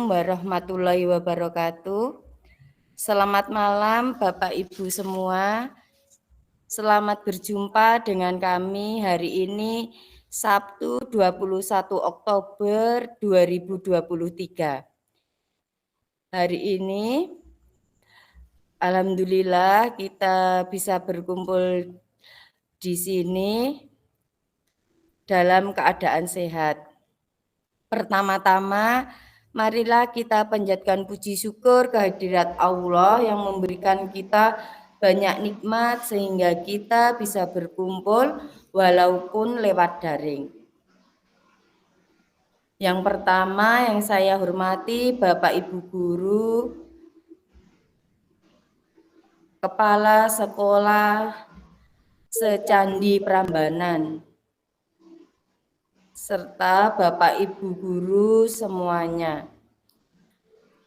Warahmatullahi wabarakatuh. Selamat malam Bapak Ibu semua. Selamat berjumpa dengan kami hari ini Sabtu 21 Oktober 2023. Hari ini alhamdulillah kita bisa berkumpul di sini dalam keadaan sehat. Pertama-tama, marilah kita panjatkan puji syukur kehadirat Allah yang memberikan kita banyak nikmat sehingga kita bisa berkumpul walaupun lewat daring. Yang pertama yang saya hormati Bapak Ibu Guru, Kepala Sekolah Secandi Prambanan, serta Bapak Ibu Guru semuanya.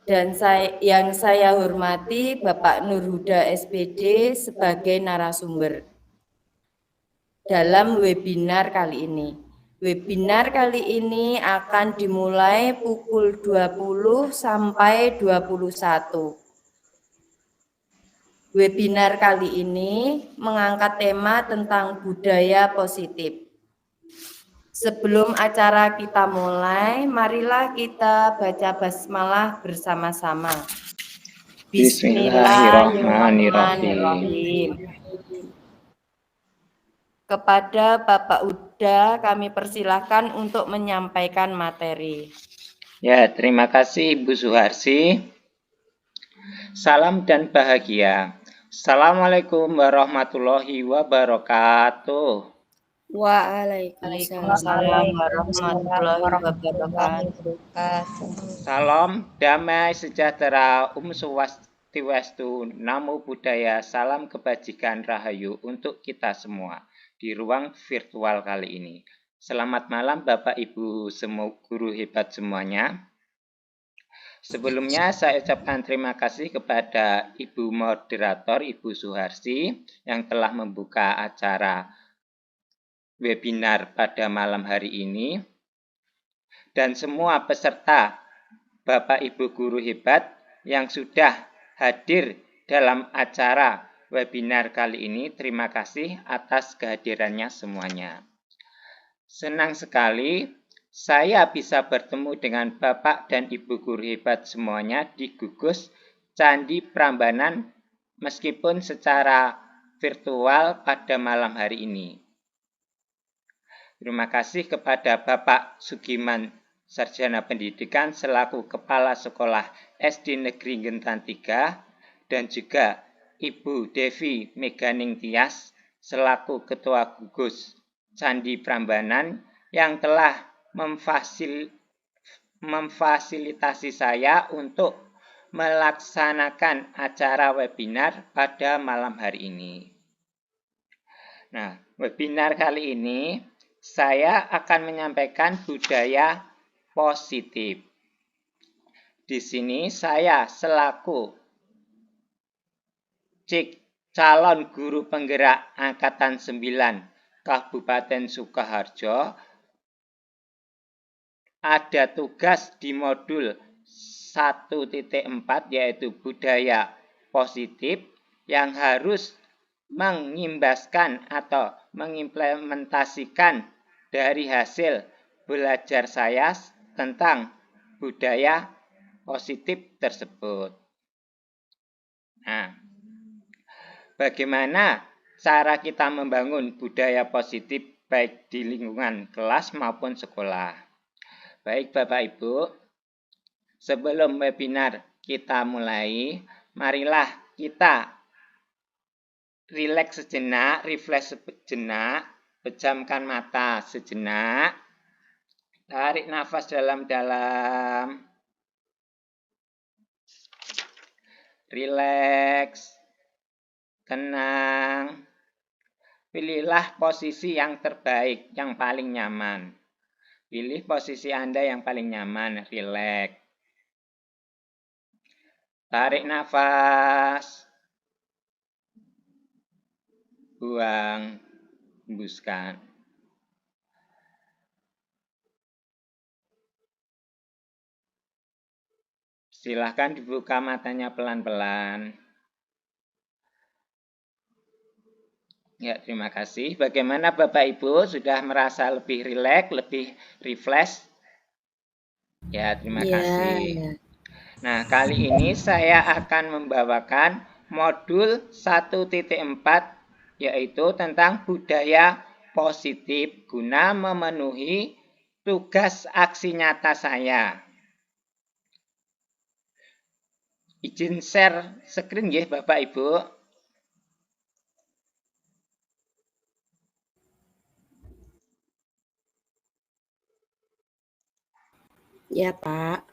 Dan yang saya hormati Bapak Nurhuda SPD sebagai narasumber dalam webinar kali ini. Webinar kali ini akan dimulai pukul 20 sampai 21. Webinar kali ini mengangkat tema tentang budaya positif. Sebelum acara kita mulai, marilah kita baca basmalah bersama-sama. Bismillahirrahmanirrahim. Kepada Bapak Uda, kami persilahkan untuk menyampaikan materi. Ya, terima kasih Ibu Suharsi. Salam dan bahagia. Assalamualaikum warahmatullahi wabarakatuh. Waalaikumsalam warahmatullahi wabarakatuh. Salam damai sejahtera swastiastu, namo buddhaya, salam kebajikan rahayu untuk kita semua di ruang virtual kali ini. Selamat malam Bapak Ibu semua guru hebat semuanya. Sebelumnya saya ucapkan terima kasih kepada Ibu Moderator Ibu Suharsi yang telah membuka acara webinar pada malam hari ini, dan semua peserta Bapak Ibu guru hebat yang sudah hadir dalam acara webinar kali ini. Terima kasih atas kehadirannya semuanya. Senang sekali saya bisa bertemu dengan Bapak dan Ibu guru hebat semuanya di gugus Candi Prambanan meskipun secara virtual pada malam hari ini. Terima kasih kepada Bapak Sugiman, Sarjana Pendidikan selaku Kepala Sekolah SD Negeri Gentan 3 dan juga Ibu Devi Meganing Tias selaku Ketua Gugus Candi Prambanan yang telah memfasilitasi saya untuk melaksanakan acara webinar pada malam hari ini. Nah, webinar kali ini saya akan menyampaikan budaya positif. Di sini saya selaku calon guru penggerak Angkatan 9 Kabupaten Sukoharjo ada tugas di modul 1.4 yaitu budaya positif yang harus mengimbaskan atau mengimplementasikan dari hasil belajar saya tentang budaya positif tersebut. Nah, bagaimana cara kita membangun budaya positif baik di lingkungan kelas maupun sekolah? Baik Bapak Ibu, sebelum webinar kita mulai, marilah kita rileks sejenak, refresh sejenak, pejamkan mata sejenak, tarik nafas dalam-dalam, rileks, tenang, pilihlah posisi yang terbaik, yang paling nyaman. Pilih posisi Anda yang paling nyaman, rileks. Tarik nafas. Buang, hembuskan. Silahkan dibuka matanya pelan-pelan. Ya, terima kasih. Bagaimana Bapak Ibu sudah merasa lebih rileks, lebih refresh? Ya, terima kasih. Nah, kali ini saya akan membawakan modul 1.4 yaitu tentang budaya positif guna memenuhi tugas aksi nyata saya. Izin share screen ya Bapak Ibu. Ya, Pak.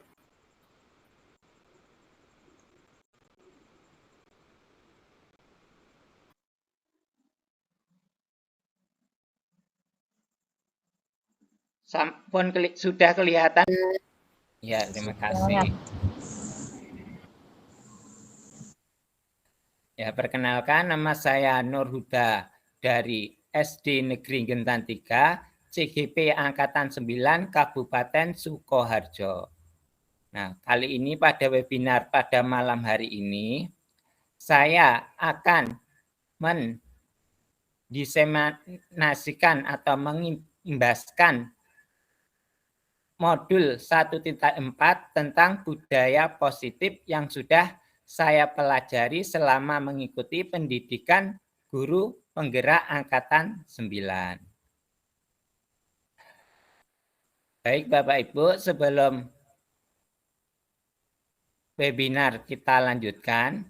Sampun sudah kelihatan? Ya, terima kasih. Ya, perkenalkan nama saya Nur Huda dari SD Negeri Gentan 3, CGP Angkatan 9, Kabupaten Sukoharjo. Nah, kali ini pada webinar pada malam hari ini, saya akan mendiseminasikan atau mengimbaskan modul 1.4 tentang budaya positif yang sudah saya pelajari selama mengikuti pendidikan guru penggerak Angkatan 9. Baik Bapak Ibu, sebelum webinar kita lanjutkan,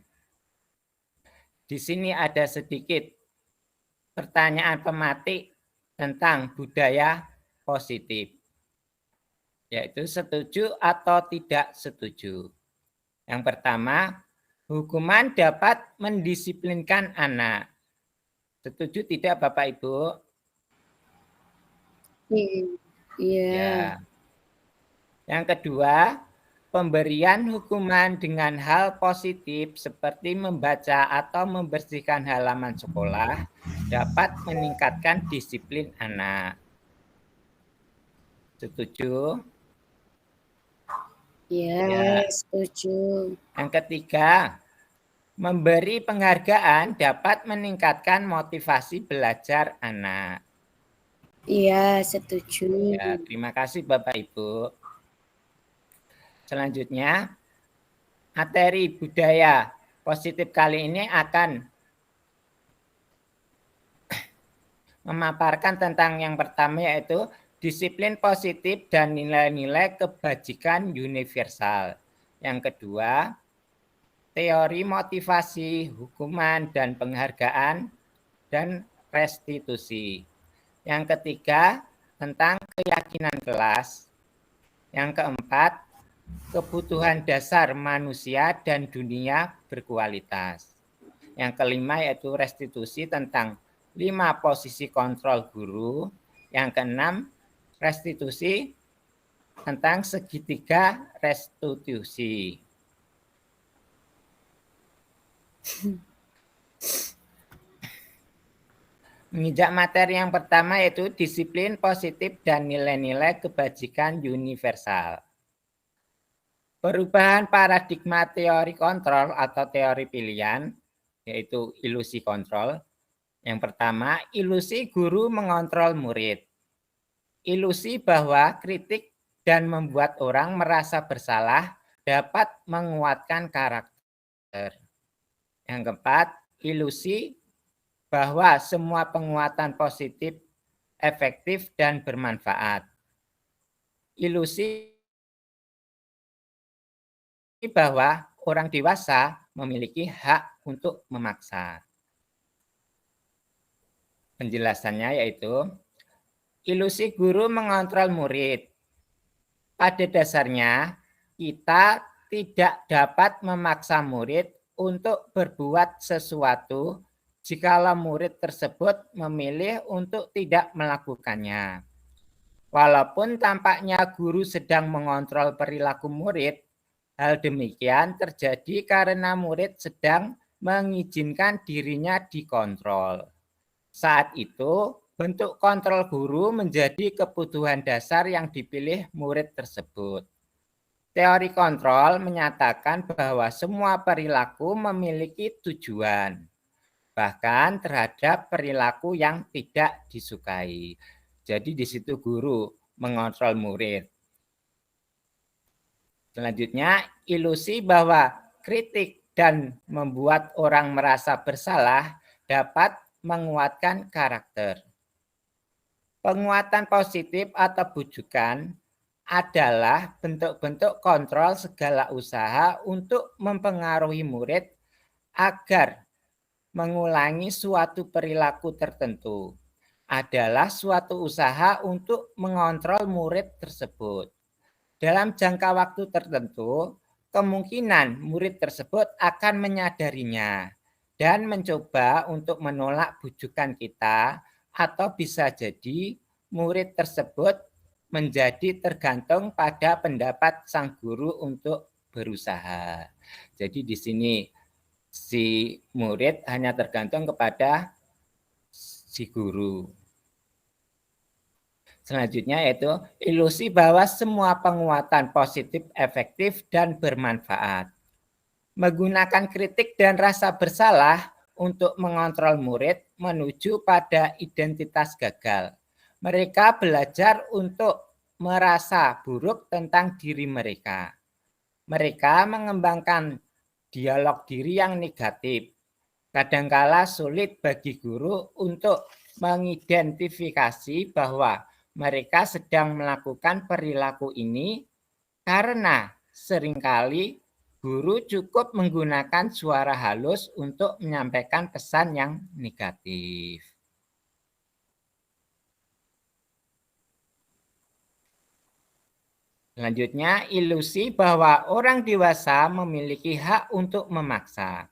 di sini ada sedikit pertanyaan pematik tentang budaya positif, yaitu setuju atau tidak setuju. Yang pertama, hukuman dapat mendisiplinkan anak. Setuju tidak Bapak Ibu? Iya. Ya. Yang kedua, pemberian hukuman dengan hal positif seperti membaca atau membersihkan halaman sekolah dapat meningkatkan disiplin anak. Setuju? Ya, setuju. Yang ketiga, Memberi penghargaan dapat meningkatkan motivasi belajar anak. Iya, setuju. Ya, terima kasih Bapak Ibu. Selanjutnya, materi budaya positif kali ini akan memaparkan tentang yang pertama yaitu disiplin positif dan nilai-nilai kebajikan universal. Yang kedua, teori motivasi, hukuman, dan penghargaan, dan restitusi. Yang ketiga, tentang keyakinan kelas. Yang keempat, kebutuhan dasar manusia dan dunia berkualitas. Yang kelima yaitu restitusi tentang 5 posisi kontrol guru. Yang keenam, restitusi tentang segitiga restitusi. Menginjak materi yang pertama yaitu disiplin positif dan nilai-nilai kebajikan universal. Perubahan paradigma teori kontrol atau teori pilihan, yaitu ilusi kontrol. Yang pertama, ilusi guru mengontrol murid. Ilusi bahwa kritik dan membuat orang merasa bersalah dapat menguatkan karakter. Yang keempat, ilusi bahwa semua penguatan positif efektif dan bermanfaat. Ilusi bahwa orang dewasa memiliki hak untuk memaksa. Penjelasannya yaitu ilusi guru mengontrol murid. Pada dasarnya, kita tidak dapat memaksa murid untuk berbuat sesuatu jikalau murid tersebut memilih untuk tidak melakukannya. Walaupun tampaknya guru sedang mengontrol perilaku murid, hal demikian terjadi karena murid sedang mengizinkan dirinya dikontrol. Saat itu, bentuk kontrol guru menjadi kebutuhan dasar yang dipilih murid tersebut. Teori kontrol menyatakan bahwa semua perilaku memiliki tujuan, bahkan terhadap perilaku yang tidak disukai. Jadi di situ guru mengontrol murid. Selanjutnya, ilusi bahwa kritik dan membuat orang merasa bersalah dapat menguatkan karakter. Penguatan positif atau bujukan adalah bentuk-bentuk kontrol segala usaha untuk mempengaruhi murid agar mengulangi suatu perilaku tertentu. Adalah suatu usaha untuk mengontrol murid tersebut. Dalam jangka waktu tertentu, kemungkinan murid tersebut akan menyadarinya dan mencoba untuk menolak bujukan kita, atau bisa jadi murid tersebut menjadi tergantung pada pendapat sang guru untuk berusaha. Jadi di sini si murid hanya tergantung kepada si guru. Selanjutnya yaitu ilusi bahwa semua penguatan positif efektif dan bermanfaat. Menggunakan kritik dan rasa bersalah untuk mengontrol murid menuju pada identitas gagal. Mereka belajar untuk merasa buruk tentang diri mereka. Mereka mengembangkan dialog diri yang negatif. Kadangkala sulit bagi guru untuk mengidentifikasi bahwa mereka sedang melakukan perilaku ini karena seringkali guru cukup menggunakan suara halus untuk menyampaikan pesan yang negatif. Selanjutnya, ilusi bahwa orang dewasa memiliki hak untuk memaksa.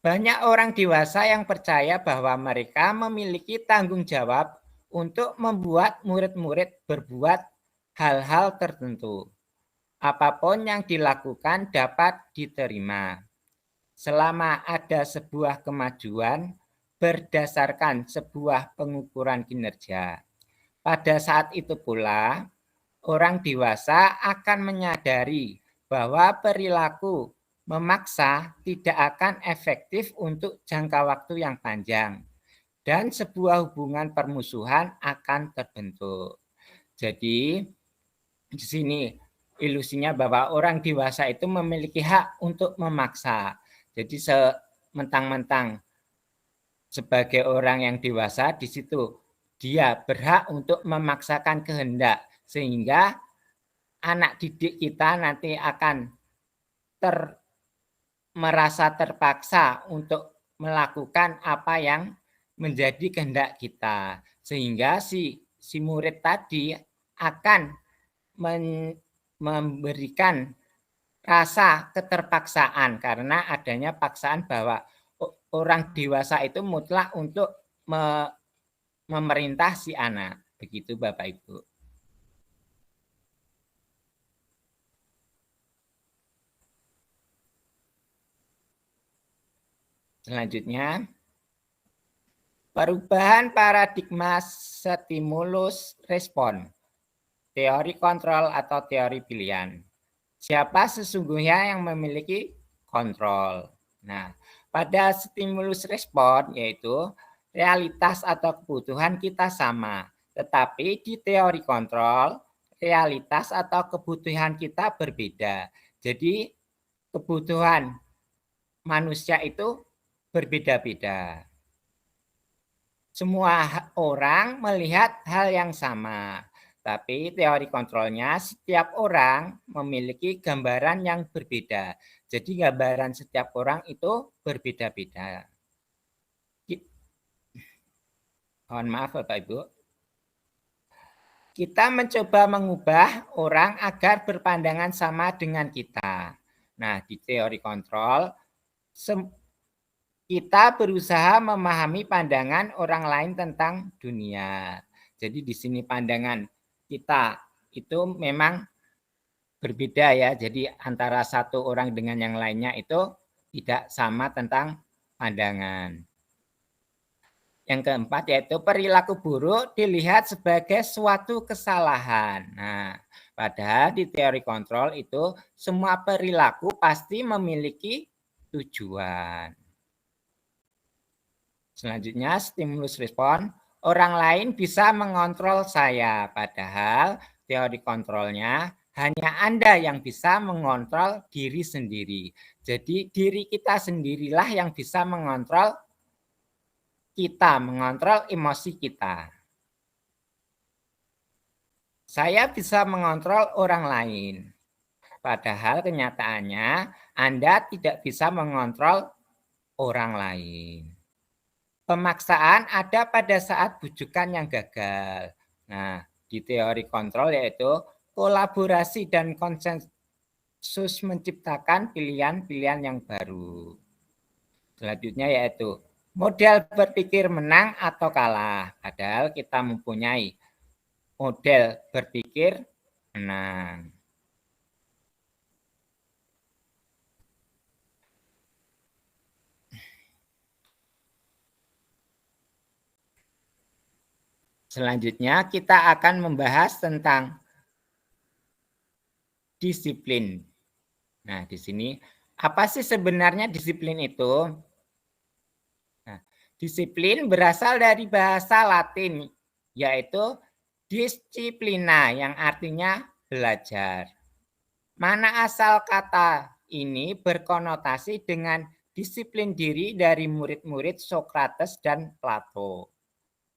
Banyak orang dewasa yang percaya bahwa mereka memiliki tanggung jawab untuk membuat murid-murid berbuat hal-hal tertentu. Apapun yang dilakukan dapat diterima. Selama ada sebuah kemajuan berdasarkan sebuah pengukuran kinerja. Pada saat itu pula, orang dewasa akan menyadari bahwa perilaku Memaksa tidak akan efektif untuk jangka waktu yang panjang, dan sebuah hubungan permusuhan akan terbentuk. Jadi, di sini ilusinya bahwa orang dewasa itu memiliki hak untuk memaksa. Jadi, sementang-mentang sebagai orang yang dewasa, di situ dia berhak untuk memaksakan kehendak, sehingga anak didik kita nanti akan merasa terpaksa untuk melakukan apa yang menjadi kehendak kita, sehingga si murid tadi akan memberikan rasa keterpaksaan karena adanya paksaan bahwa orang dewasa itu mutlak untuk memerintah si anak. Begitu Bapak Ibu. Selanjutnya, perubahan paradigma stimulus respon, teori kontrol atau teori pilihan. Siapa sesungguhnya yang memiliki kontrol? Nah, pada stimulus respon yaitu realitas atau kebutuhan kita sama, tetapi di teori kontrol realitas atau kebutuhan kita berbeda. Jadi kebutuhan manusia itu berbeda-beda. Semua orang melihat hal yang sama, tapi teori kontrolnya setiap orang memiliki gambaran yang berbeda. Jadi gambaran setiap orang itu berbeda-beda. Mohon maaf Bapak Ibu. Kita mencoba mengubah orang agar berpandangan sama dengan kita. Nah, di teori kontrol, kita berusaha memahami pandangan orang lain tentang dunia. Jadi di sini pandangan kita itu memang berbeda ya. Jadi antara satu orang dengan yang lainnya itu tidak sama tentang pandangan. Yang keempat yaitu perilaku buruk dilihat sebagai suatu kesalahan. Nah, padahal di teori kontrol itu semua perilaku pasti memiliki tujuan. Selanjutnya, stimulus respon. Orang lain bisa mengontrol saya, padahal teori kontrolnya hanya Anda yang bisa mengontrol diri sendiri. Jadi diri kita sendirilah yang bisa mengontrol kita, mengontrol emosi kita. Saya bisa mengontrol orang lain, padahal kenyataannya Anda tidak bisa mengontrol orang lain. Pemaksaan ada pada saat bujukan yang gagal. Nah, di teori kontrol yaitu kolaborasi dan konsensus menciptakan pilihan-pilihan yang baru. Selanjutnya yaitu model berpikir menang atau kalah. Padahal kita mempunyai model berpikir menang. Selanjutnya kita akan membahas tentang disiplin. Nah, di sini apa sih sebenarnya disiplin itu? Nah, disiplin berasal dari bahasa Latin, yaitu disciplina yang artinya belajar. Mana asal kata ini berkonotasi dengan disiplin diri dari murid-murid Sokrates dan Plato.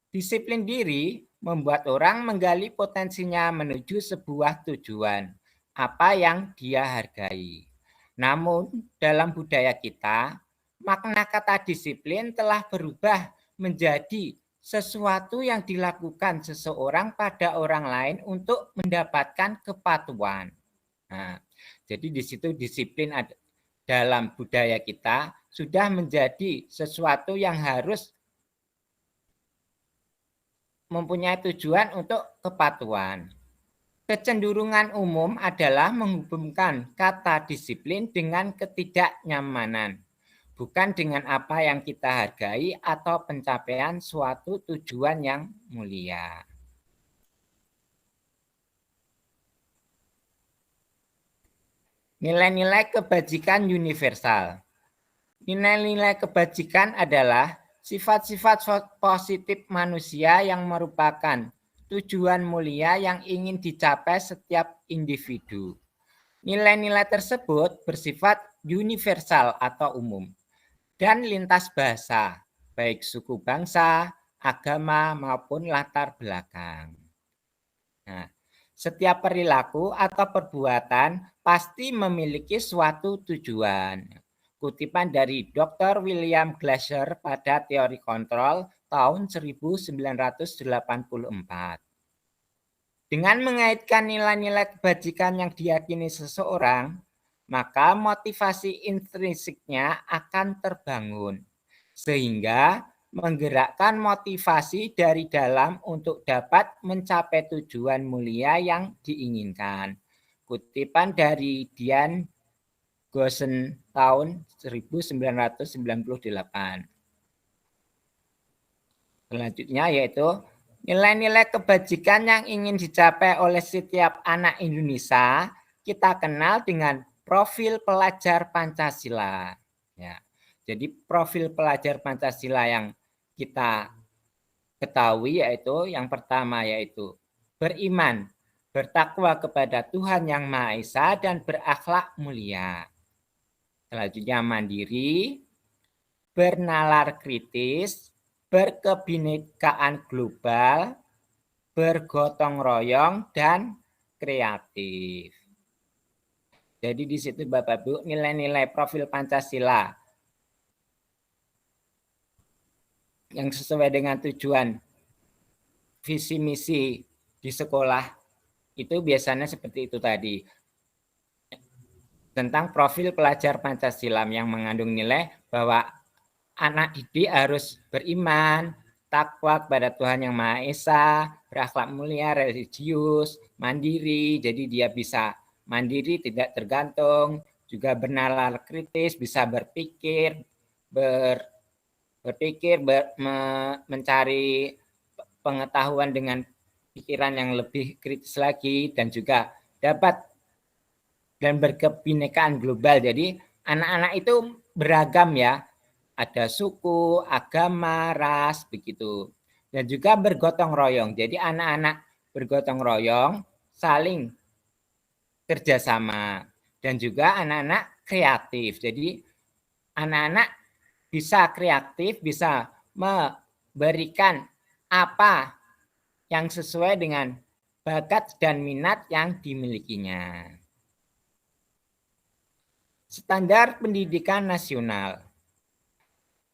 Disiplin diri membuat orang menggali potensinya menuju sebuah tujuan, apa yang dia hargai. Namun, dalam budaya kita, makna kata disiplin telah berubah menjadi sesuatu yang dilakukan seseorang pada orang lain untuk mendapatkan kepatuhan. Nah, jadi di situ disiplin dalam budaya kita sudah menjadi sesuatu yang harus mempunyai tujuan untuk kepatuhan. Kecenderungan umum adalah menghubungkan kata disiplin dengan ketidaknyamanan, bukan dengan apa yang kita hargai atau pencapaian suatu tujuan yang mulia. Nilai-nilai kebajikan universal. Nilai-nilai kebajikan adalah sifat-sifat positif manusia yang merupakan tujuan mulia yang ingin dicapai setiap individu. Nilai-nilai tersebut bersifat universal atau umum dan lintas bahasa, baik suku bangsa, agama, maupun latar belakang. Nah, setiap perilaku atau perbuatan pasti memiliki suatu tujuan. Kutipan dari Dr. William Glasser pada teori kontrol tahun 1984. Dengan mengaitkan nilai-nilai kebajikan yang diyakini seseorang, maka motivasi intrinsiknya akan terbangun, sehingga menggerakkan motivasi dari dalam untuk dapat mencapai tujuan mulia yang diinginkan. Kutipan dari Dian Gosen tahun 1998. Selanjutnya yaitu nilai-nilai kebajikan yang ingin dicapai oleh setiap anak Indonesia kita kenal dengan profil pelajar Pancasila. Ya, jadi profil pelajar Pancasila yang kita ketahui yaitu yang pertama yaitu beriman, bertakwa kepada Tuhan Yang Maha Esa dan berakhlak mulia. Selanjutnya mandiri, bernalar kritis, berkebinekaan global, bergotong royong, dan kreatif. Jadi di situ Bapak Ibu nilai-nilai profil Pancasila yang sesuai dengan tujuan visi misi di sekolah itu biasanya seperti itu tadi. Tentang profil pelajar Pancasila yang mengandung nilai bahwa anak didik harus beriman, takwa kepada Tuhan Yang Maha Esa, berakhlak mulia, religius, mandiri, jadi dia bisa mandiri, tidak tergantung, juga bernalar kritis, bisa berpikir, mencari pengetahuan dengan pikiran yang lebih kritis lagi, dan juga dapat dan berkebinekaan global. Jadi anak-anak itu beragam ya, ada suku, agama, ras, begitu. Dan juga bergotong royong. Jadi anak-anak bergotong royong, saling kerjasama. Dan juga anak-anak kreatif. Jadi anak-anak bisa kreatif, bisa memberikan apa yang sesuai dengan bakat dan minat yang dimilikinya. Standar pendidikan nasional.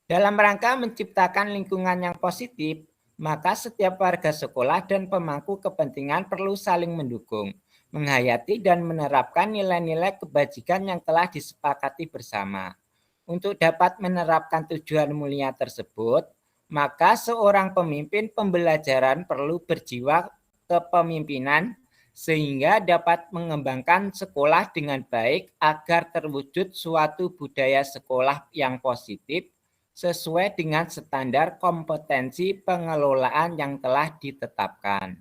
Dalam rangka menciptakan lingkungan yang positif, maka setiap warga sekolah dan pemangku kepentingan perlu saling mendukung, menghayati dan menerapkan nilai-nilai kebajikan yang telah disepakati bersama. Untuk dapat menerapkan tujuan mulia tersebut, maka seorang pemimpin pembelajaran perlu berjiwa kepemimpinan sehingga dapat mengembangkan sekolah dengan baik agar terwujud suatu budaya sekolah yang positif sesuai dengan standar kompetensi pengelolaan yang telah ditetapkan.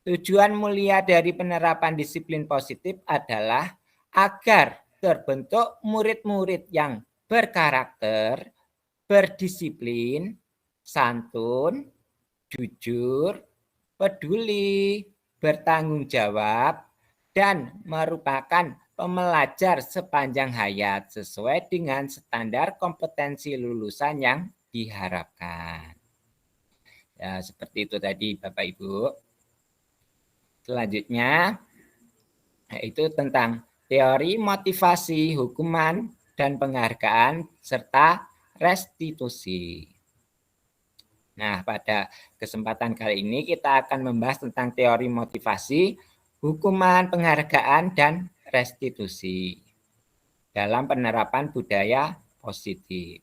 Tujuan mulia dari penerapan disiplin positif adalah agar terbentuk murid-murid yang berkarakter, berdisiplin, santun, jujur, peduli, bertanggung jawab, dan merupakan pembelajar sepanjang hayat sesuai dengan standar kompetensi lulusan yang diharapkan. Ya, seperti itu tadi Bapak Ibu. Selanjutnya, yaitu tentang teori motivasi, hukuman, dan penghargaan, serta restitusi. Nah, pada kesempatan kali ini kita akan membahas tentang teori motivasi, hukuman, penghargaan, dan restitusi dalam penerapan budaya positif.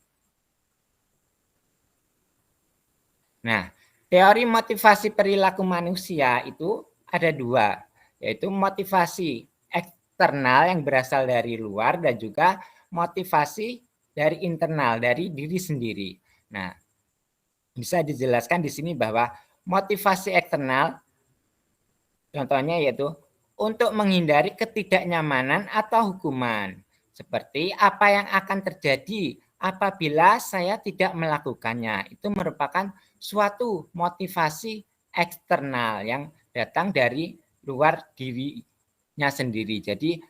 Nah, teori motivasi perilaku manusia itu ada dua, yaitu motivasi eksternal yang berasal dari luar dan juga motivasi dari internal, dari diri sendiri. Nah, bisa dijelaskan di sini bahwa motivasi eksternal contohnya yaitu untuk menghindari ketidaknyamanan atau hukuman. Seperti apa yang akan terjadi apabila saya tidak melakukannya. Itu merupakan suatu motivasi eksternal yang datang dari luar dirinya sendiri. Jadi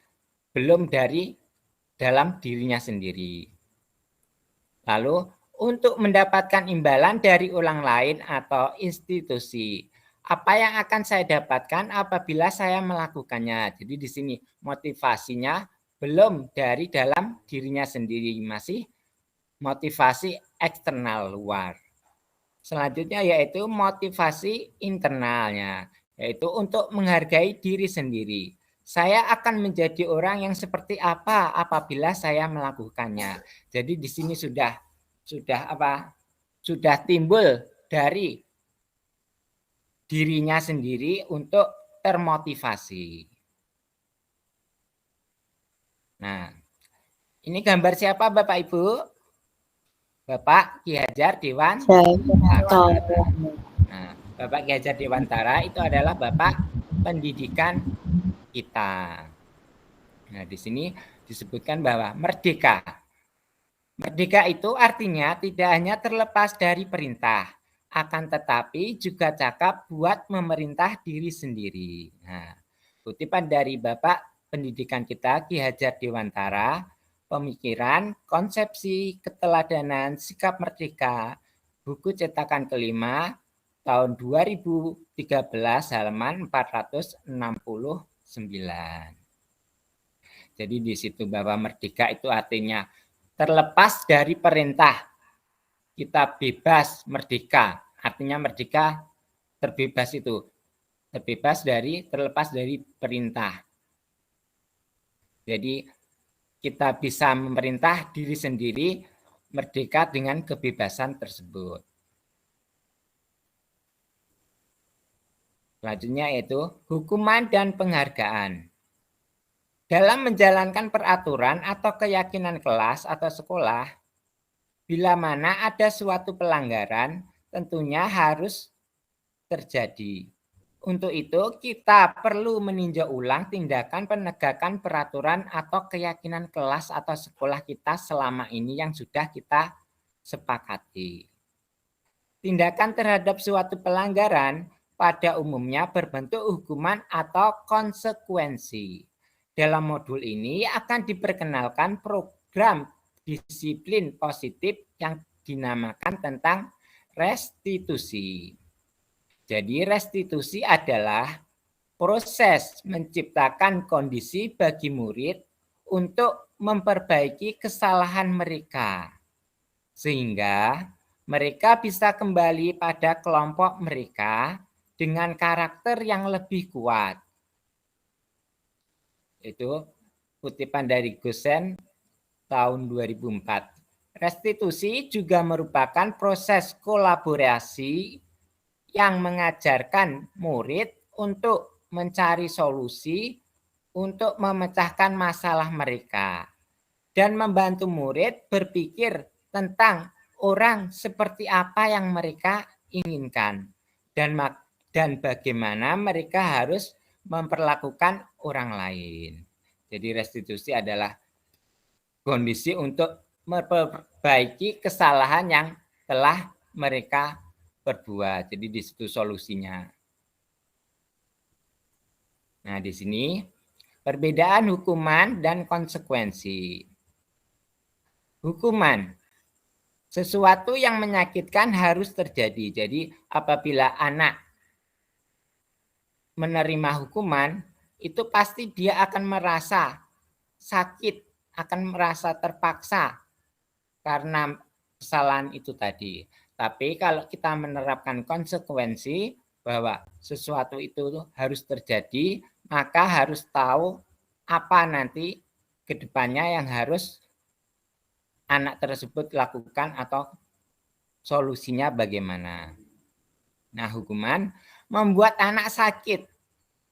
belum dari dalam dirinya sendiri. Lalu untuk mendapatkan imbalan dari orang lain atau institusi. Apa yang akan saya dapatkan apabila saya melakukannya? Jadi di sini motivasinya belum dari dalam dirinya sendiri, masih motivasi eksternal luar. Selanjutnya yaitu motivasi internalnya, yaitu untuk menghargai diri sendiri. Saya akan menjadi orang yang seperti apa apabila saya melakukannya. Jadi di sini sudah timbul dari dirinya sendiri untuk termotivasi. Nah, ini gambar siapa Bapak Ibu? Bapak Ki Hajar Dewantara. Nah, Bapak Ki Hajar Dewantara itu adalah Bapak pendidikan kita. Nah, di sini disebutkan bahwa merdeka. Merdeka itu artinya tidak hanya terlepas dari perintah, akan tetapi juga cakap buat memerintah diri sendiri. Nah, kutipan dari Bapak pendidikan kita Ki Hajar Dewantara, Pemikiran, Konsepsi, Keteladanan, Sikap Merdeka, buku cetakan kelima, tahun 2013, halaman 469. Jadi di situ bahwa merdeka itu artinya terlepas dari perintah, kita bebas merdeka. Artinya merdeka terbebas itu, terlepas dari perintah. Jadi kita bisa memerintah diri sendiri, merdeka dengan kebebasan tersebut. Selanjutnya yaitu hukuman dan penghargaan. Dalam menjalankan peraturan atau keyakinan kelas atau sekolah, bila mana ada suatu pelanggaran, tentunya harus terjadi. Untuk itu, kita perlu meninjau ulang tindakan penegakan peraturan atau keyakinan kelas atau sekolah kita selama ini yang sudah kita sepakati. Tindakan terhadap suatu pelanggaran pada umumnya berbentuk hukuman atau konsekuensi. Dalam modul ini akan diperkenalkan program disiplin positif yang dinamakan tentang restitusi. Jadi restitusi adalah proses menciptakan kondisi bagi murid untuk memperbaiki kesalahan mereka, sehingga mereka bisa kembali pada kelompok mereka dengan karakter yang lebih kuat. Itu kutipan dari Gosen tahun 2004. Restitusi juga merupakan proses kolaborasi yang mengajarkan murid untuk mencari solusi untuk memecahkan masalah mereka dan membantu murid berpikir tentang orang seperti apa yang mereka inginkan dan bagaimana mereka harus memperlakukan orang lain. Jadi restitusi adalah kondisi untuk memperbaiki kesalahan yang telah mereka berbuat. Jadi di situ solusinya. Nah, di sini perbedaan hukuman dan konsekuensi. Hukuman, sesuatu yang menyakitkan harus terjadi. Jadi apabila anak menerima hukuman, itu pasti dia akan merasa sakit, akan merasa terpaksa karena kesalahan itu tadi. Tapi kalau kita menerapkan konsekuensi bahwa sesuatu itu harus terjadi, maka harus tahu apa nanti ke depannya yang harus anak tersebut lakukan atau solusinya bagaimana. Nah, hukuman membuat anak sakit,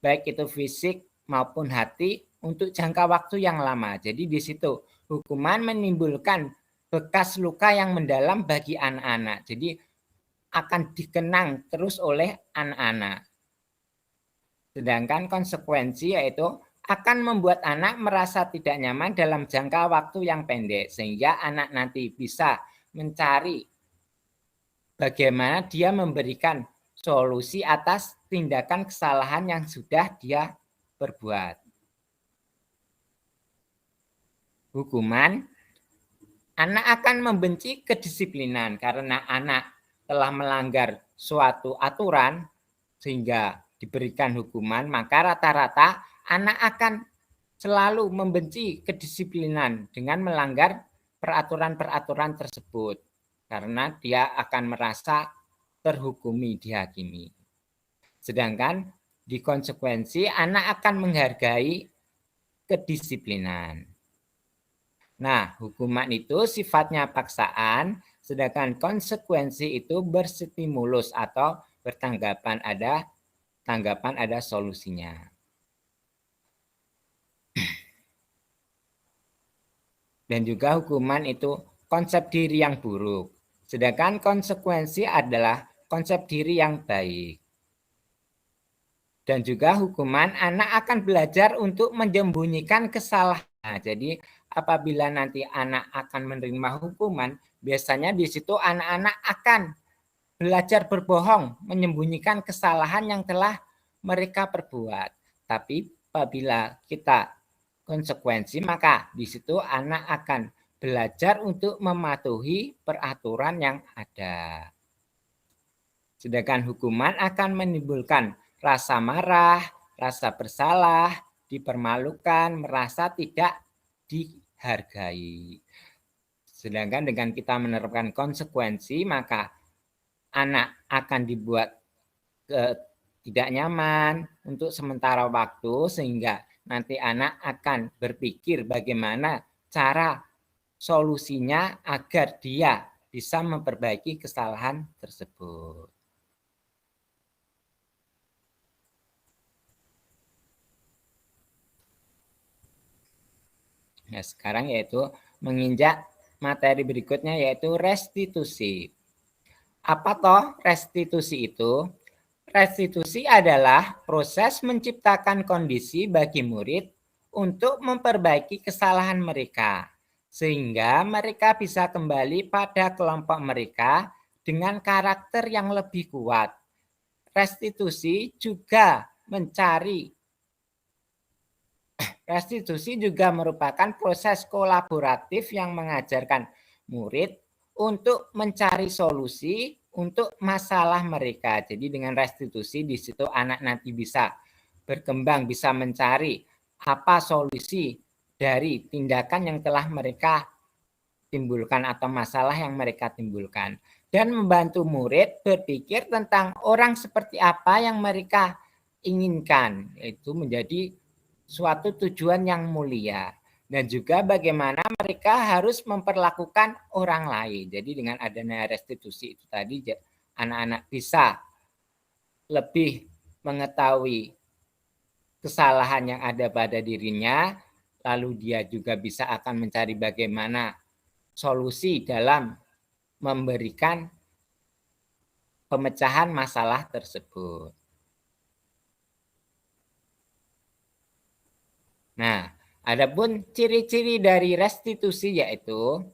baik itu fisik maupun hati untuk jangka waktu yang lama. Jadi di situ hukuman menimbulkan bekas luka yang mendalam bagi anak-anak. Jadi akan dikenang terus oleh anak-anak. Sedangkan konsekuensi yaitu akan membuat anak merasa tidak nyaman dalam jangka waktu yang pendek, sehingga anak nanti bisa mencari bagaimana dia memberikan solusi atas tindakan kesalahan yang sudah dia perbuat. Hukuman, anak akan membenci kedisiplinan karena anak telah melanggar suatu aturan sehingga diberikan hukuman, maka rata-rata anak akan selalu membenci kedisiplinan dengan melanggar peraturan-peraturan tersebut karena dia akan merasa terhukumi, dihakimi. Sedangkan di konsekuensi anak akan menghargai kedisiplinan. Nah, hukuman itu sifatnya paksaan, sedangkan konsekuensi itu berstimulus atau bertanggapan ada solusinya. Dan juga hukuman itu konsep diri yang buruk, sedangkan konsekuensi adalah konsep diri yang baik. Dan juga hukuman anak akan belajar untuk menyembunyikan kesalahan. Nah, jadi apabila nanti anak akan menerima hukuman, biasanya di situ anak-anak akan belajar berbohong, menyembunyikan kesalahan yang telah mereka perbuat. Tapi apabila kita konsekuensi, maka di situ anak akan belajar untuk mematuhi peraturan yang ada. Sedangkan hukuman akan menimbulkan rasa marah, rasa bersalah, dipermalukan, merasa tidak dihargai. Sedangkan dengan kita menerapkan konsekuensi, maka anak akan dibuat tidak nyaman untuk sementara waktu, sehingga nanti anak akan berpikir bagaimana cara solusinya agar dia bisa memperbaiki kesalahan tersebut. Nah, sekarang yaitu menginjak materi berikutnya yaitu restitusi. Apa toh restitusi itu? Restitusi adalah proses menciptakan kondisi bagi murid untuk memperbaiki kesalahan mereka, sehingga mereka bisa kembali pada kelompok mereka dengan karakter yang lebih kuat. Restitusi juga merupakan proses kolaboratif yang mengajarkan murid untuk mencari solusi untuk masalah mereka. Jadi dengan restitusi di situ anak nanti bisa berkembang, bisa mencari apa solusi dari tindakan yang telah mereka timbulkan atau masalah yang mereka timbulkan. Dan membantu murid berpikir tentang orang seperti apa yang mereka inginkan. Itu menjadi suatu tujuan yang mulia. Dan juga bagaimana mereka harus memperlakukan orang lain. Jadi dengan adanya restitusi itu tadi, anak-anak bisa lebih mengetahui kesalahan yang ada pada dirinya, lalu dia juga bisa akan mencari bagaimana solusi dalam memberikan pemecahan masalah tersebut. Nah, adapun ciri-ciri dari restitusi yaitu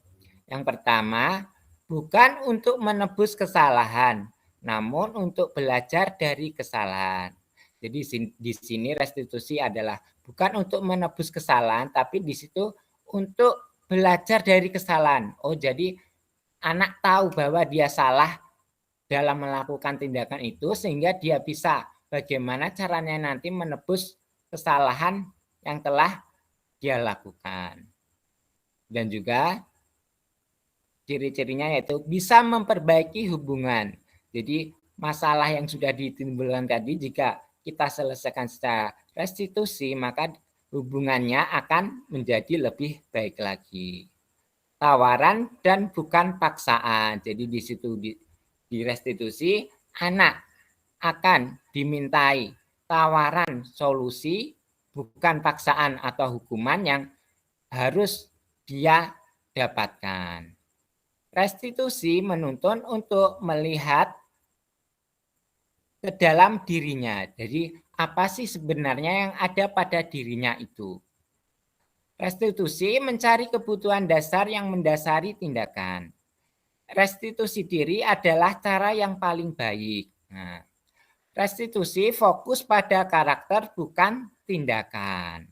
yang pertama, bukan untuk menebus kesalahan, namun untuk belajar dari kesalahan. Jadi di sini restitusi adalah bukan untuk menebus kesalahan, tapi di situ untuk belajar dari kesalahan. Oh, jadi anak tahu bahwa dia salah dalam melakukan tindakan itu, sehingga dia bisa bagaimana caranya nanti menebus kesalahan yang telah dia lakukan. Dan juga ciri-cirinya yaitu bisa memperbaiki hubungan. Jadi masalah yang sudah ditimbulkan tadi, jika kita selesaikan secara restitusi, maka hubungannya akan menjadi lebih baik lagi. Tawaran dan bukan paksaan. Jadi di situ di restitusi, anak akan dimintai tawaran solusi, bukan paksaan atau hukuman yang harus dia dapatkan. Restitusi menuntun untuk melihat ke dalam dirinya. Jadi apa sih sebenarnya yang ada pada dirinya itu? Restitusi mencari kebutuhan dasar yang mendasari tindakan. Restitusi diri adalah cara yang paling baik. Nah, restitusi fokus pada karakter bukan tindakan.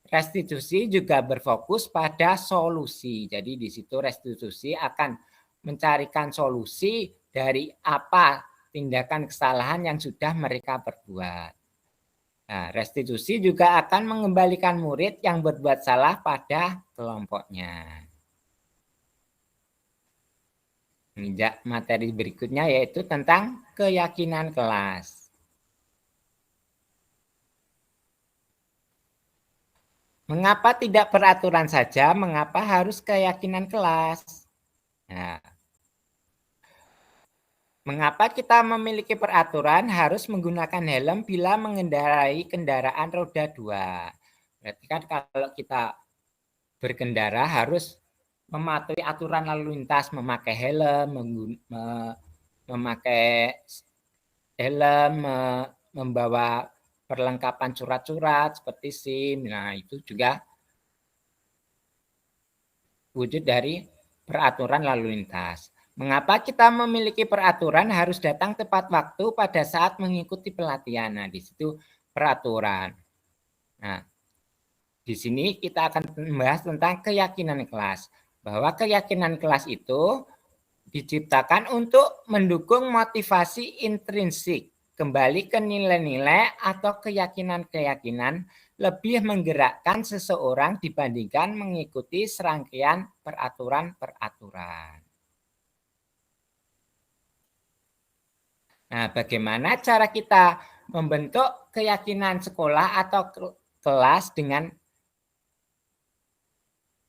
Restitusi juga berfokus pada solusi. Jadi di situ restitusi akan mencarikan solusi dari apa tindakan kesalahan yang sudah mereka perbuat. Nah, restitusi juga akan mengembalikan murid yang berbuat salah pada kelompoknya. Menginjak materi berikutnya yaitu tentang keyakinan kelas. Mengapa tidak peraturan saja? Mengapa harus keyakinan kelas? Nah, mengapa kita memiliki peraturan harus menggunakan helm bila mengendarai kendaraan roda 2? Berarti kan kalau kita berkendara harus mematuhi aturan lalu lintas, memakai helm, membawa perlengkapan surat-surat seperti SIM. Nah, itu juga wujud dari peraturan lalu lintas. Mengapa kita memiliki peraturan harus datang tepat waktu pada saat mengikuti pelatihan? Nah, di situ peraturan. Nah, di sini kita akan membahas tentang keyakinan kelas. Bahwa keyakinan kelas itu diciptakan untuk mendukung motivasi intrinsik, kembali ke nilai-nilai atau keyakinan-keyakinan lebih menggerakkan seseorang dibandingkan mengikuti serangkaian peraturan-peraturan. Nah, bagaimana cara kita membentuk keyakinan sekolah atau kelas dengan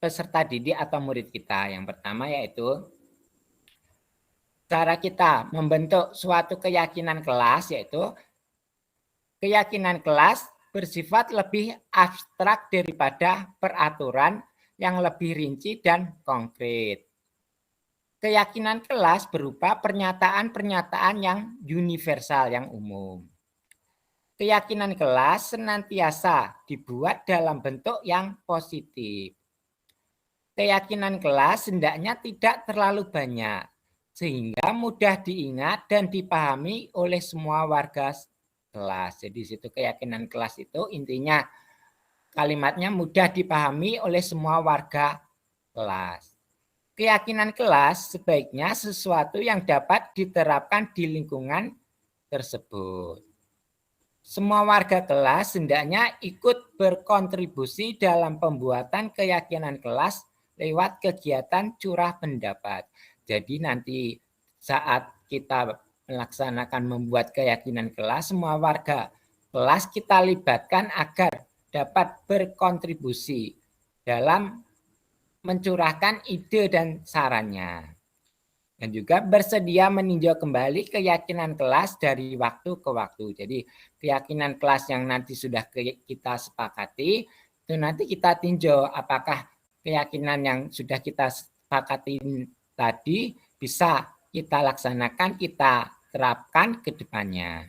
peserta didik atau murid kita? Yang pertama yaitu cara kita membentuk suatu keyakinan kelas, yaitu keyakinan kelas bersifat lebih abstrak daripada peraturan yang lebih rinci dan konkret. Keyakinan kelas berupa pernyataan-pernyataan yang universal, yang umum. Keyakinan kelas senantiasa dibuat dalam bentuk yang positif. Keyakinan kelas hendaknya tidak terlalu banyak, sehingga mudah diingat dan dipahami oleh semua warga kelas. Jadi situ keyakinan kelas itu intinya kalimatnya mudah dipahami oleh semua warga kelas. Keyakinan kelas sebaiknya sesuatu yang dapat diterapkan di lingkungan tersebut. Semua warga kelas hendaknya ikut berkontribusi dalam pembuatan keyakinan kelas lewat kegiatan curah pendapat. Jadi nanti saat kita melaksanakan membuat keyakinan kelas, semua warga kelas kita libatkan agar dapat berkontribusi dalam mencurahkan ide dan sarannya. Dan juga bersedia meninjau kembali keyakinan kelas dari waktu ke waktu. Jadi keyakinan kelas yang nanti sudah kita sepakati, itu nanti kita tinjau apakah keyakinan yang sudah kita sepakati tadi bisa kita laksanakan, kita terapkan ke depannya.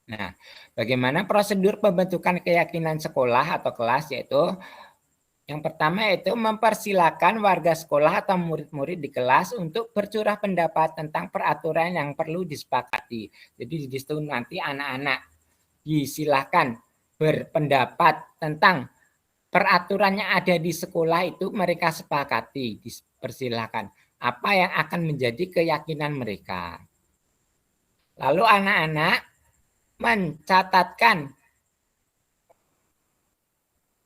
Nah, bagaimana prosedur pembentukan keyakinan sekolah atau kelas, yaitu yang pertama yaitu mempersilakan warga sekolah atau murid-murid di kelas untuk bercurah pendapat tentang peraturan yang perlu disepakati. Jadi di situ nanti anak-anak disilahkan berpendapat tentang peraturan yang ada di sekolah itu mereka sepakati, dipersilakan. Apa yang akan menjadi keyakinan mereka. Lalu anak-anak mencatatkan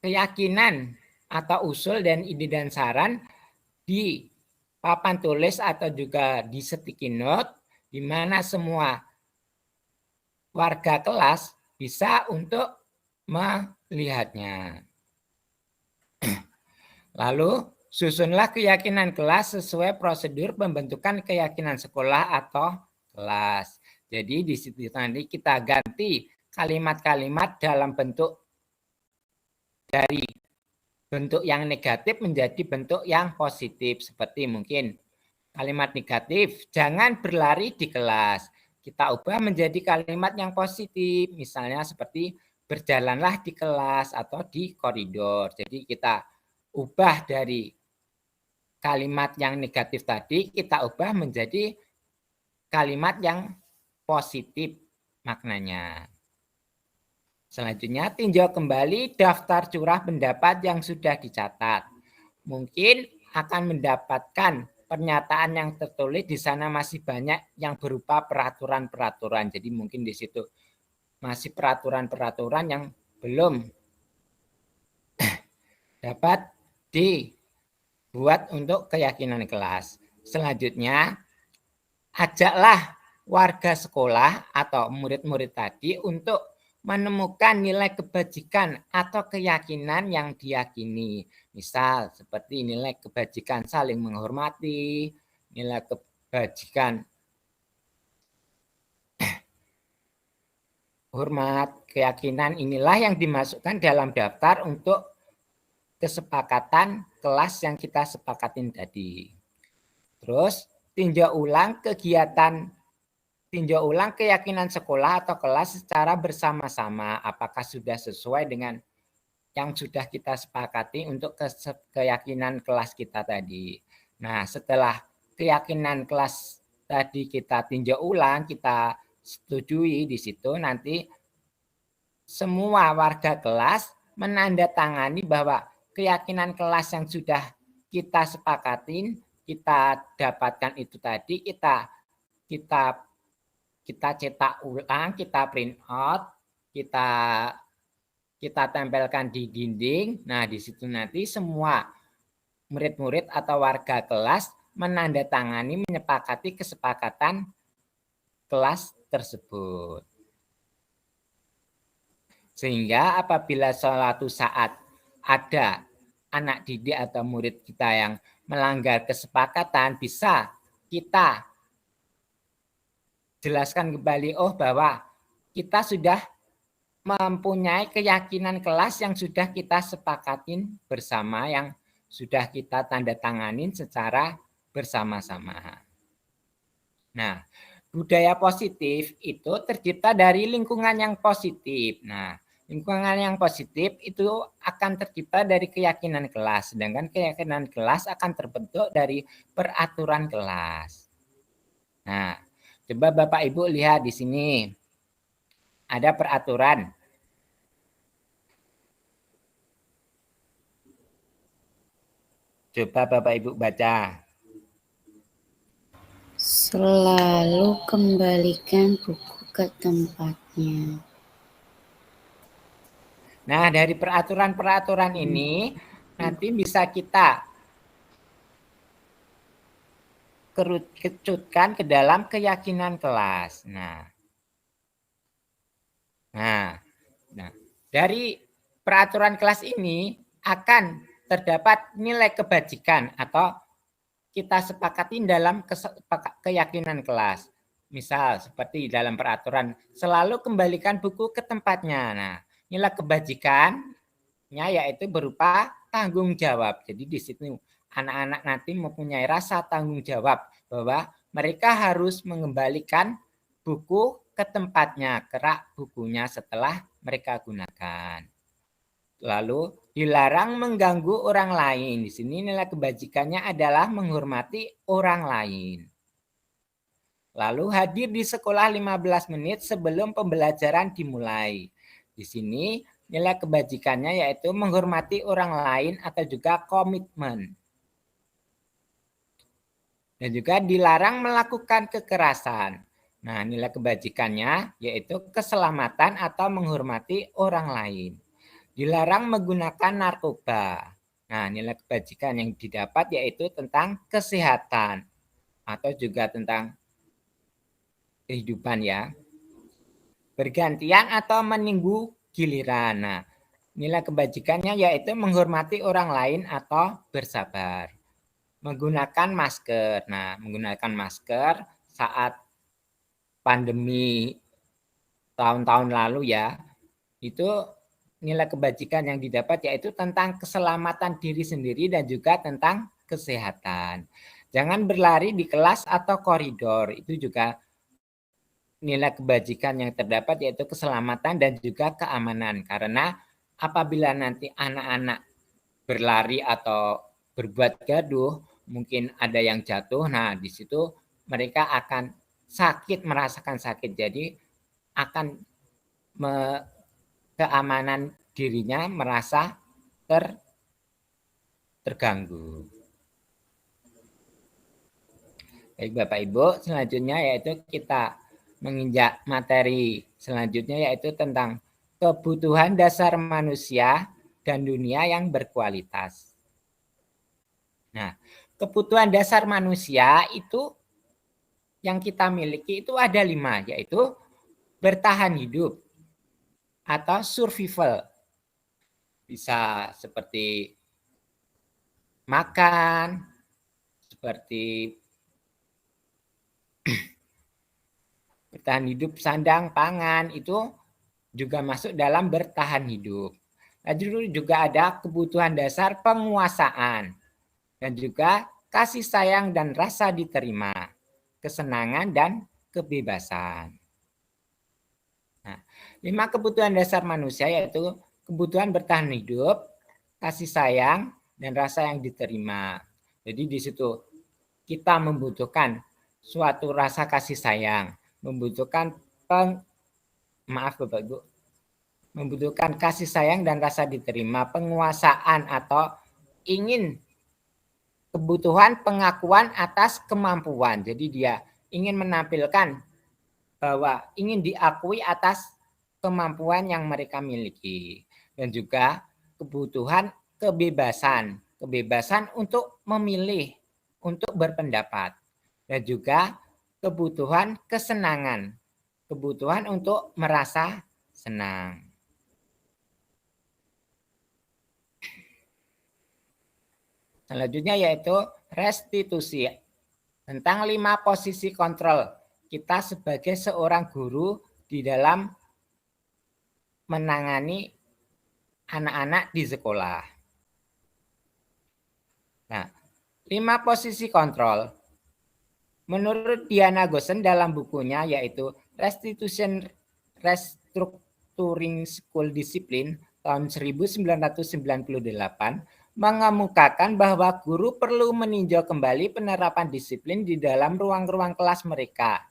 keyakinan atau usul dan ide dan saran di papan tulis atau juga di sticky note, di mana semua warga kelas bisa untuk melihatnya. Lalu susunlah keyakinan kelas sesuai prosedur pembentukan keyakinan sekolah atau kelas. Jadi di situ nanti kita ganti kalimat-kalimat dalam bentuk dari bentuk yang negatif menjadi bentuk yang positif. Seperti mungkin kalimat negatif, jangan berlari di kelas. kita ubah menjadi kalimat yang positif. Misalnya seperti berjalanlah di kelas atau di koridor. Jadi kita ubah dari kalimat yang negatif tadi, kita ubah menjadi kalimat yang positif maknanya. Selanjutnya, tinjau kembali daftar curah pendapat yang sudah dicatat. Mungkin akan mendapatkan pernyataan yang tertulis di sana masih banyak yang berupa peraturan-peraturan. Jadi mungkin di situ masih peraturan-peraturan yang belum dapat dibuat untuk keyakinan kelas. Selanjutnya, ajaklah warga sekolah atau murid-murid tadi untuk menemukan nilai kebajikan atau keyakinan yang diyakini. Misal seperti nilai kebajikan saling menghormati, nilai kebajikan hormat, keyakinan inilah yang dimasukkan dalam daftar untuk kesepakatan kelas yang kita sepakatin tadi. Terus tinjau ulang keyakinan sekolah atau kelas secara bersama-sama. Apakah sudah sesuai dengan yang sudah kita sepakati untuk keyakinan kelas kita tadi. Nah, setelah keyakinan kelas tadi kita tinjau ulang, kita setujui di situ, nanti semua warga kelas menandatangani bahwa keyakinan kelas yang sudah kita sepakatin, kita dapatkan itu tadi, kita cetak ulang, kita print out, kita tempelkan di dinding. Nah, di situ nanti semua murid-murid atau warga kelas menandatangani, menyepakati kesepakatan kelas tersebut. Sehingga apabila suatu saat ada anak didik atau murid kita yang melanggar kesepakatan, bisa kita jelaskan kembali, oh bahwa kita sudah mempunyai keyakinan kelas yang sudah kita sepakatin bersama, yang sudah kita tanda tanganin secara bersama-sama. Nah, budaya positif itu tercipta dari lingkungan yang positif. Nah, lingkungan yang positif itu akan tercipta dari keyakinan kelas, sedangkan keyakinan kelas akan terbentuk dari peraturan kelas. Nah, coba Bapak Ibu lihat di sini. Ada peraturan. Coba Bapak Ibu baca. Selalu kembalikan buku ke tempatnya. Nah, dari peraturan-peraturan ini nanti bisa kita kerucutkan ke dalam keyakinan kelas. Nah, dari peraturan kelas ini akan terdapat nilai kebajikan atau kita sepakatin dalam keyakinan kelas. Misal seperti dalam peraturan, selalu kembalikan buku ke tempatnya. Nah, nilai kebajikannya yaitu berupa tanggung jawab. Jadi di situ anak-anak nanti mempunyai rasa tanggung jawab bahwa mereka harus mengembalikan buku ke tempatnya, kerak bukunya setelah mereka gunakan. Lalu dilarang mengganggu orang lain. Di sini nilai kebajikannya adalah menghormati orang lain. Lalu hadir di sekolah 15 menit sebelum pembelajaran dimulai. Di sini nilai kebajikannya yaitu menghormati orang lain atau juga komitmen. Dan juga dilarang melakukan kekerasan. Nah, nilai kebajikannya yaitu keselamatan atau menghormati orang lain. Dilarang menggunakan narkoba. Nah, nilai kebajikan yang didapat yaitu tentang kesehatan atau juga tentang kehidupan ya. Bergantian atau menunggu giliran. Nah, nilai kebajikannya yaitu menghormati orang lain atau bersabar. Menggunakan masker. Nah, menggunakan masker saat pandemi tahun-tahun lalu ya, itu nilai kebajikan yang didapat yaitu tentang keselamatan diri sendiri dan juga tentang kesehatan. Jangan berlari di kelas atau koridor, itu juga nilai kebajikan yang terdapat yaitu keselamatan dan juga keamanan. Karena apabila nanti anak-anak berlari atau berbuat gaduh, mungkin ada yang jatuh, nah di situ mereka akan sakit, merasakan sakit. Jadi akan keamanan dirinya merasa terganggu. Baik Bapak Ibu, selanjutnya yaitu kita menginjak materi selanjutnya yaitu tentang kebutuhan dasar manusia dan dunia yang berkualitas. Nah, kebutuhan dasar manusia itu yang kita miliki itu ada 5, yaitu bertahan hidup atau survival. Bisa seperti makan, seperti bertahan hidup, sandang, pangan, itu juga masuk dalam bertahan hidup. Lalu juga ada kebutuhan dasar penguasaan dan juga kasih sayang dan rasa diterima, kesenangan dan kebebasan. Nah, 5 kebutuhan dasar manusia yaitu kebutuhan bertahan hidup, kasih sayang, dan rasa yang diterima. Jadi di situ kita membutuhkan suatu rasa kasih sayang, membutuhkan membutuhkan kasih sayang dan rasa diterima, penguasaan atau ingin kebutuhan pengakuan atas kemampuan. Jadi dia ingin menampilkan bahwa ingin diakui atas kemampuan yang mereka miliki. Dan juga kebutuhan kebebasan. Kebebasan untuk memilih, untuk berpendapat. Dan juga kebutuhan kesenangan. Kebutuhan untuk merasa senang. Selanjutnya yaitu restitusi. Tentang 5 posisi kontrol kita sebagai seorang guru di dalam menangani anak-anak di sekolah. Nah, 5 posisi kontrol. Menurut Diana Gosen dalam bukunya yaitu Restructuring School Discipline tahun 1998 mengemukakan bahwa guru perlu meninjau kembali penerapan disiplin di dalam ruang-ruang kelas mereka.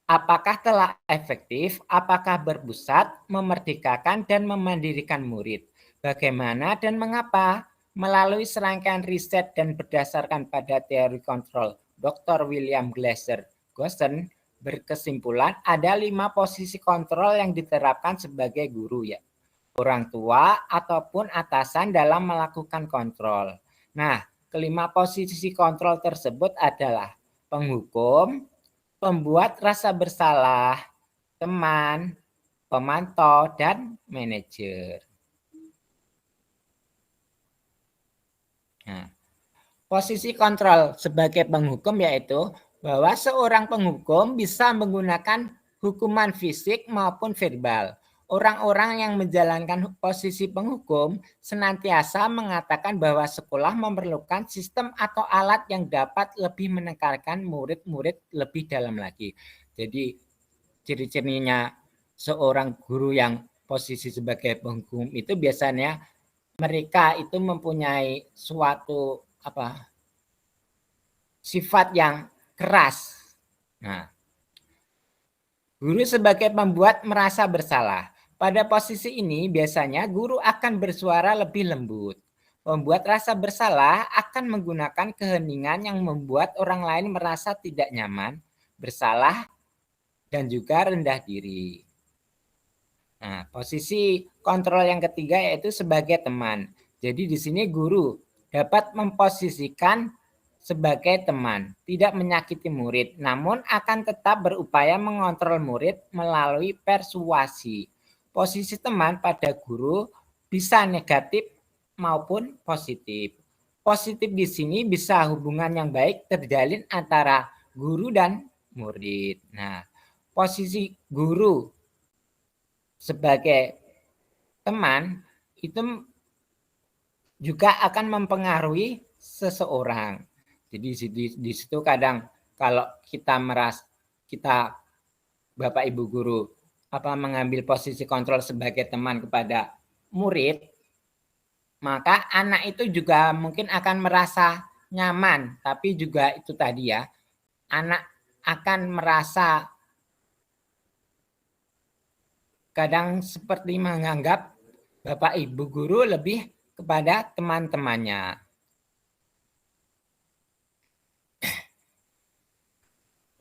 Apakah telah efektif, apakah berpusat, memerdekakan, dan memandirikan murid? Bagaimana dan mengapa? Melalui serangkaian riset dan berdasarkan pada teori kontrol, Dr. William Glasser Gosen berkesimpulan ada 5 posisi kontrol yang diterapkan sebagai guru ya. Orang tua ataupun atasan dalam melakukan kontrol. Nah, kelima posisi kontrol tersebut adalah penghukum, pembuat rasa bersalah, teman, pemantau, dan manajer. Nah, posisi kontrol sebagai penghukum yaitu bahwa seorang penghukum bisa menggunakan hukuman fisik maupun verbal. Orang-orang yang menjalankan posisi penghukum senantiasa mengatakan bahwa sekolah memerlukan sistem atau alat yang dapat lebih menekankan murid-murid lebih dalam lagi. Jadi ciri-cirinya seorang guru yang posisi sebagai penghukum itu biasanya mereka itu mempunyai suatu sifat yang keras. Nah, guru sebagai pembuat merasa bersalah. Pada posisi ini biasanya guru akan bersuara lebih lembut. Pembuat rasa bersalah akan menggunakan keheningan yang membuat orang lain merasa tidak nyaman, bersalah, dan juga rendah diri. Nah, posisi kontrol yang ketiga yaitu sebagai teman. Jadi di sini guru dapat memposisikan sebagai teman, tidak menyakiti murid, namun akan tetap berupaya mengontrol murid melalui persuasi. Posisi teman pada guru bisa negatif maupun positif. Positif di sini bisa hubungan yang baik terjalin antara guru dan murid. Nah, posisi guru sebagai teman itu juga akan mempengaruhi seseorang. Jadi di situ kadang kalau kita kita Bapak Ibu guru mengambil posisi kontrol sebagai teman kepada murid, maka anak itu juga mungkin akan merasa nyaman, tapi juga itu tadi ya, anak akan merasa kadang seperti menganggap Bapak Ibu guru lebih kepada teman-temannya.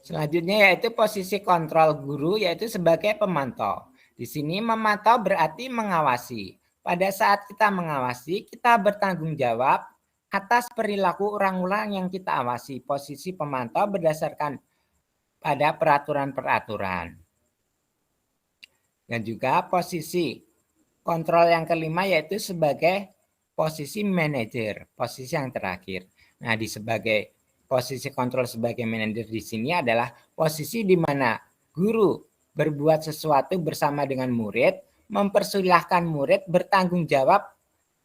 Selanjutnya yaitu posisi kontrol guru, yaitu sebagai pemantau. Di sini memantau berarti mengawasi. Pada saat kita mengawasi, kita bertanggung jawab atas perilaku orang-orang yang kita awasi. Posisi pemantau berdasarkan pada peraturan-peraturan. Dan juga posisi kontrol yang kelima yaitu sebagai posisi manajer, posisi yang terakhir. Nah, sebagai posisi kontrol sebagai manajer di sini adalah posisi di mana guru berbuat sesuatu bersama dengan murid, mempersilahkan murid bertanggung jawab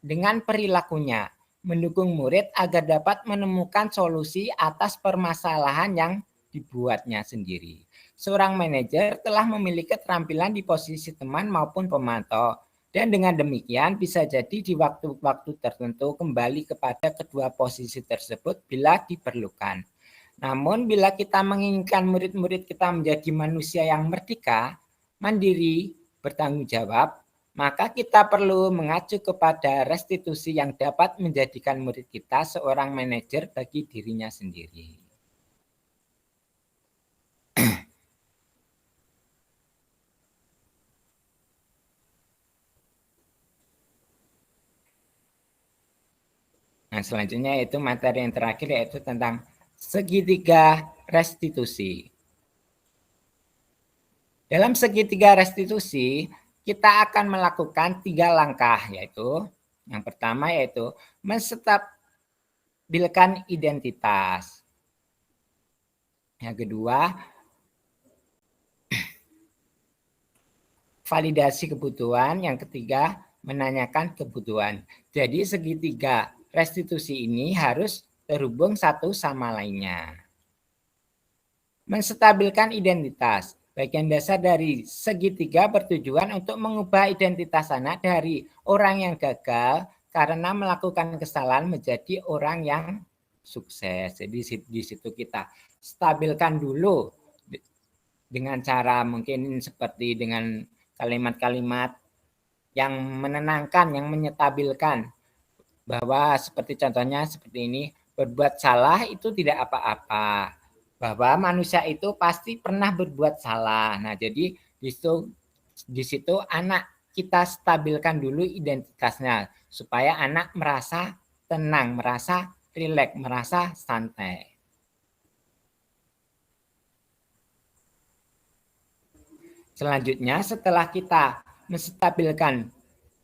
dengan perilakunya, mendukung murid agar dapat menemukan solusi atas permasalahan yang dibuatnya sendiri. Seorang manajer telah memiliki keterampilan di posisi teman maupun pemantau. Dan dengan demikian bisa jadi di waktu-waktu tertentu kembali kepada kedua posisi tersebut bila diperlukan. Namun bila kita menginginkan murid-murid kita menjadi manusia yang merdeka, mandiri, bertanggung jawab, maka kita perlu mengacu kepada restitusi yang dapat menjadikan murid kita seorang manajer bagi dirinya sendiri. Nah, selanjutnya yaitu materi yang terakhir yaitu tentang segitiga restitusi. Dalam segitiga restitusi, kita akan melakukan 3 langkah, yaitu yang pertama yaitu menstabilkan identitas. Yang kedua, validasi kebutuhan. Yang ketiga, menanyakan kebutuhan. Jadi segitiga restitusi ini harus terhubung satu sama lainnya. Menstabilkan identitas. Bagian dasar dari segitiga bertujuan untuk mengubah identitas anak dari orang yang gagal karena melakukan kesalahan menjadi orang yang sukses. Jadi di situ kita stabilkan dulu dengan cara mungkin seperti dengan kalimat-kalimat yang menenangkan, yang menyetabilkan. Bahwa seperti contohnya seperti ini, berbuat salah itu tidak apa-apa. Bahwa manusia itu pasti pernah berbuat salah. Nah, jadi di situ anak kita stabilkan dulu identitasnya supaya anak merasa tenang, merasa rileks, merasa santai. Selanjutnya setelah kita menstabilkan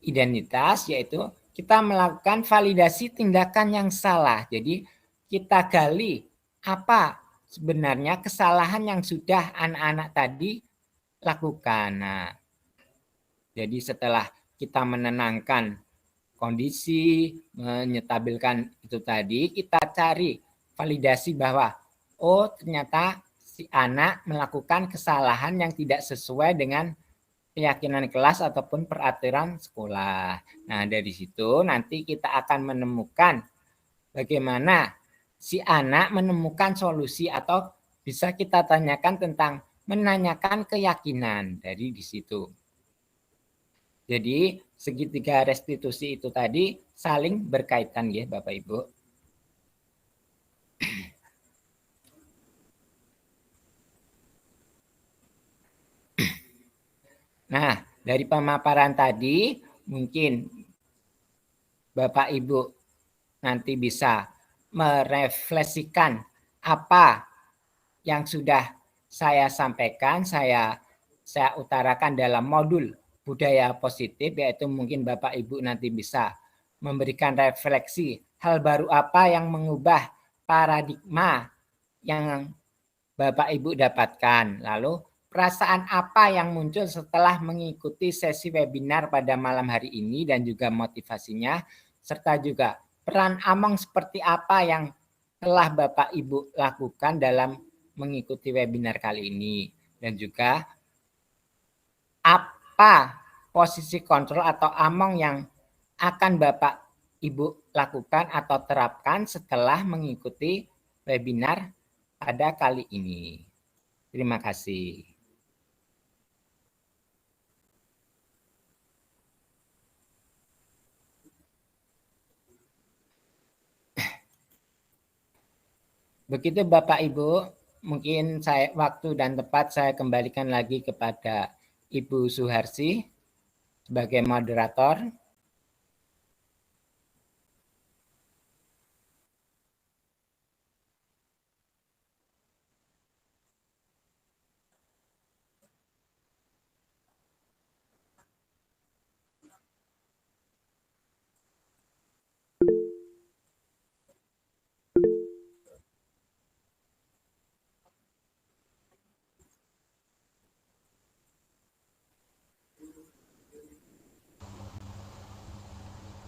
identitas yaitu kita melakukan validasi tindakan yang salah. Jadi kita gali apa sebenarnya kesalahan yang sudah anak-anak tadi lakukan. Nah, jadi setelah kita menenangkan kondisi, menyetabilkan itu tadi, kita cari validasi bahwa oh ternyata si anak melakukan kesalahan yang tidak sesuai dengan keyakinan kelas ataupun peraturan sekolah. Nah, dari situ nanti kita akan menemukan bagaimana si anak menemukan solusi atau bisa kita tanyakan tentang menanyakan keyakinan dari di situ. Jadi segitiga restitusi itu tadi saling berkaitan ya Bapak Ibu. Nah, dari pemaparan tadi mungkin Bapak Ibu nanti bisa merefleksikan apa yang sudah saya sampaikan, saya utarakan dalam modul budaya positif, yaitu mungkin Bapak Ibu nanti bisa memberikan refleksi hal baru apa yang mengubah paradigma yang Bapak Ibu dapatkan. Lalu perasaan apa yang muncul setelah mengikuti sesi webinar pada malam hari ini dan juga motivasinya, serta juga peran Among seperti apa yang telah Bapak Ibu lakukan dalam mengikuti webinar kali ini, dan juga apa posisi kontrol atau among yang akan Bapak Ibu lakukan atau terapkan setelah mengikuti webinar pada kali ini. Terima kasih. Begitu Bapak Ibu, mungkin waktu dan tepat saya kembalikan lagi kepada Ibu Suharsi sebagai moderator.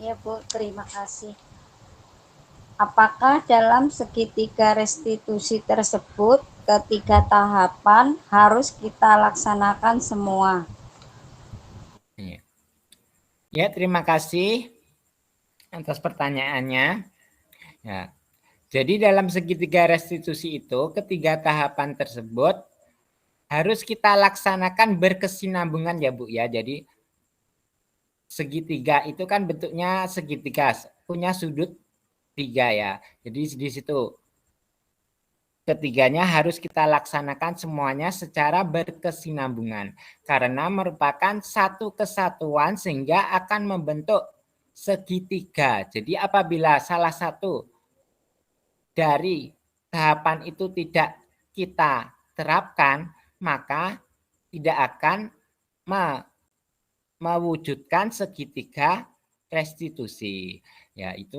Ya Bu, terima kasih. Apakah dalam segitiga restitusi tersebut ketiga tahapan harus kita laksanakan semua? Ya, terima kasih atas pertanyaannya. Ya, jadi dalam segitiga restitusi itu ketiga tahapan tersebut harus kita laksanakan berkesinambungan ya Bu ya. Jadi segitiga itu kan bentuknya segitiga, punya sudut 3 ya. Jadi di situ ketiganya harus kita laksanakan semuanya secara berkesinambungan karena merupakan satu kesatuan sehingga akan membentuk segitiga. Jadi apabila salah satu dari tahapan itu tidak kita terapkan, maka tidak akan mewujudkan segitiga restitusi. Yaitu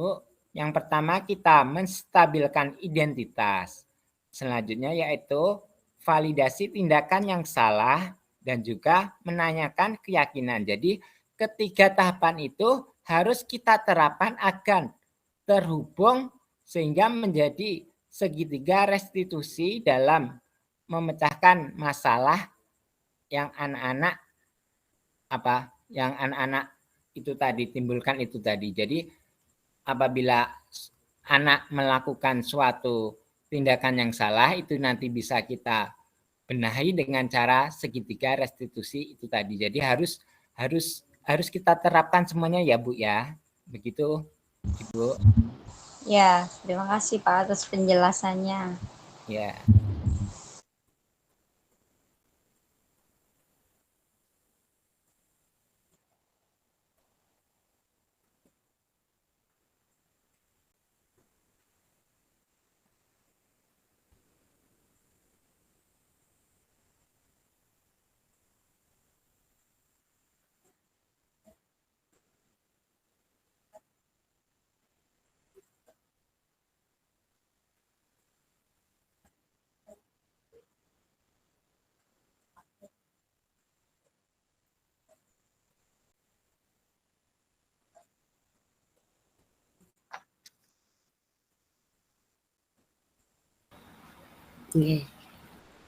yang pertama kita menstabilkan identitas. Selanjutnya yaitu validasi tindakan yang salah dan juga menanyakan keyakinan. Jadi ketiga tahapan itu harus kita terapkan agar terhubung sehingga menjadi segitiga restitusi dalam memecahkan masalah yang anak-anak itu tadi timbulkan itu tadi. Jadi apabila anak melakukan suatu tindakan yang salah itu nanti bisa kita benahi dengan cara segitiga restitusi itu tadi. Jadi harus kita terapkan semuanya ya Bu ya. Begitu Ibu. Ya, terima kasih Pak atas penjelasannya. Ya. Oke.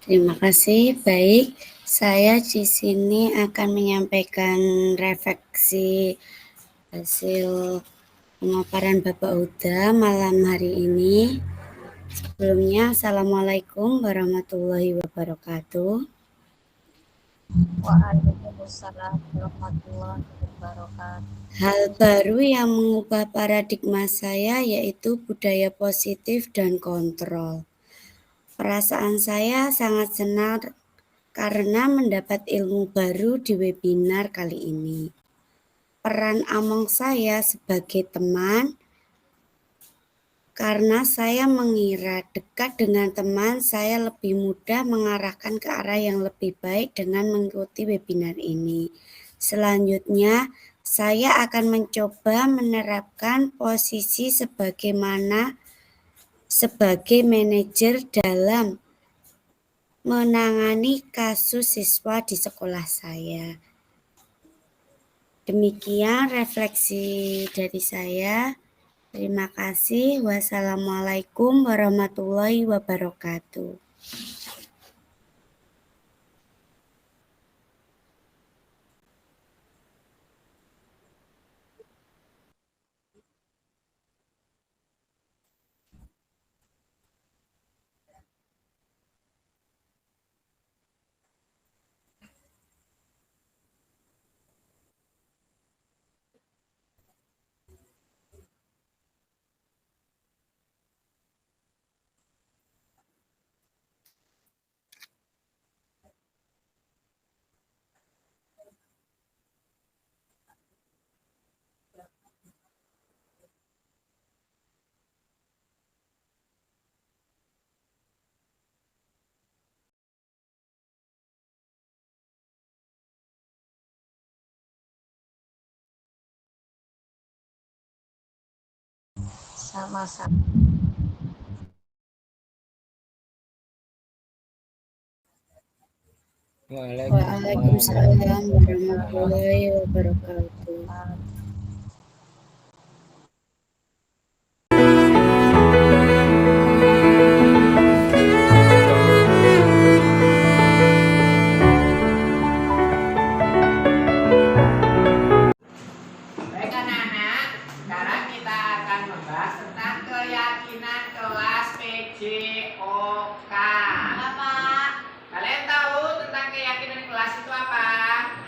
Terima kasih. Baik, saya di sini akan menyampaikan refleksi hasil pemaparan Bapak Huda malam hari ini. Sebelumnya, Assalamualaikum warahmatullahi wabarakatuh. Waalaikumsalam warahmatullahi wabarakatuh. Hal baru yang mengubah paradigma saya yaitu budaya positif dan kontrol. Perasaan saya sangat senang karena mendapat ilmu baru di webinar kali ini. Peran Among saya sebagai teman, karena saya mengira dekat dengan teman, saya lebih mudah mengarahkan ke arah yang lebih baik dengan mengikuti webinar ini. Selanjutnya, saya akan mencoba menerapkan posisi sebagai manajer dalam menangani kasus siswa di sekolah saya. Demikian refleksi dari saya. Terima kasih. Wassalamualaikum warahmatullahi wabarakatuh. Sama-sama. Waalaikumsalam warahmatullahi wabarakatuh. Baik anak-anak, sekarang kita akan membahas tentang keyakinan kelas PJOK. Apa? Kalian tahu tentang keyakinan kelas itu apa?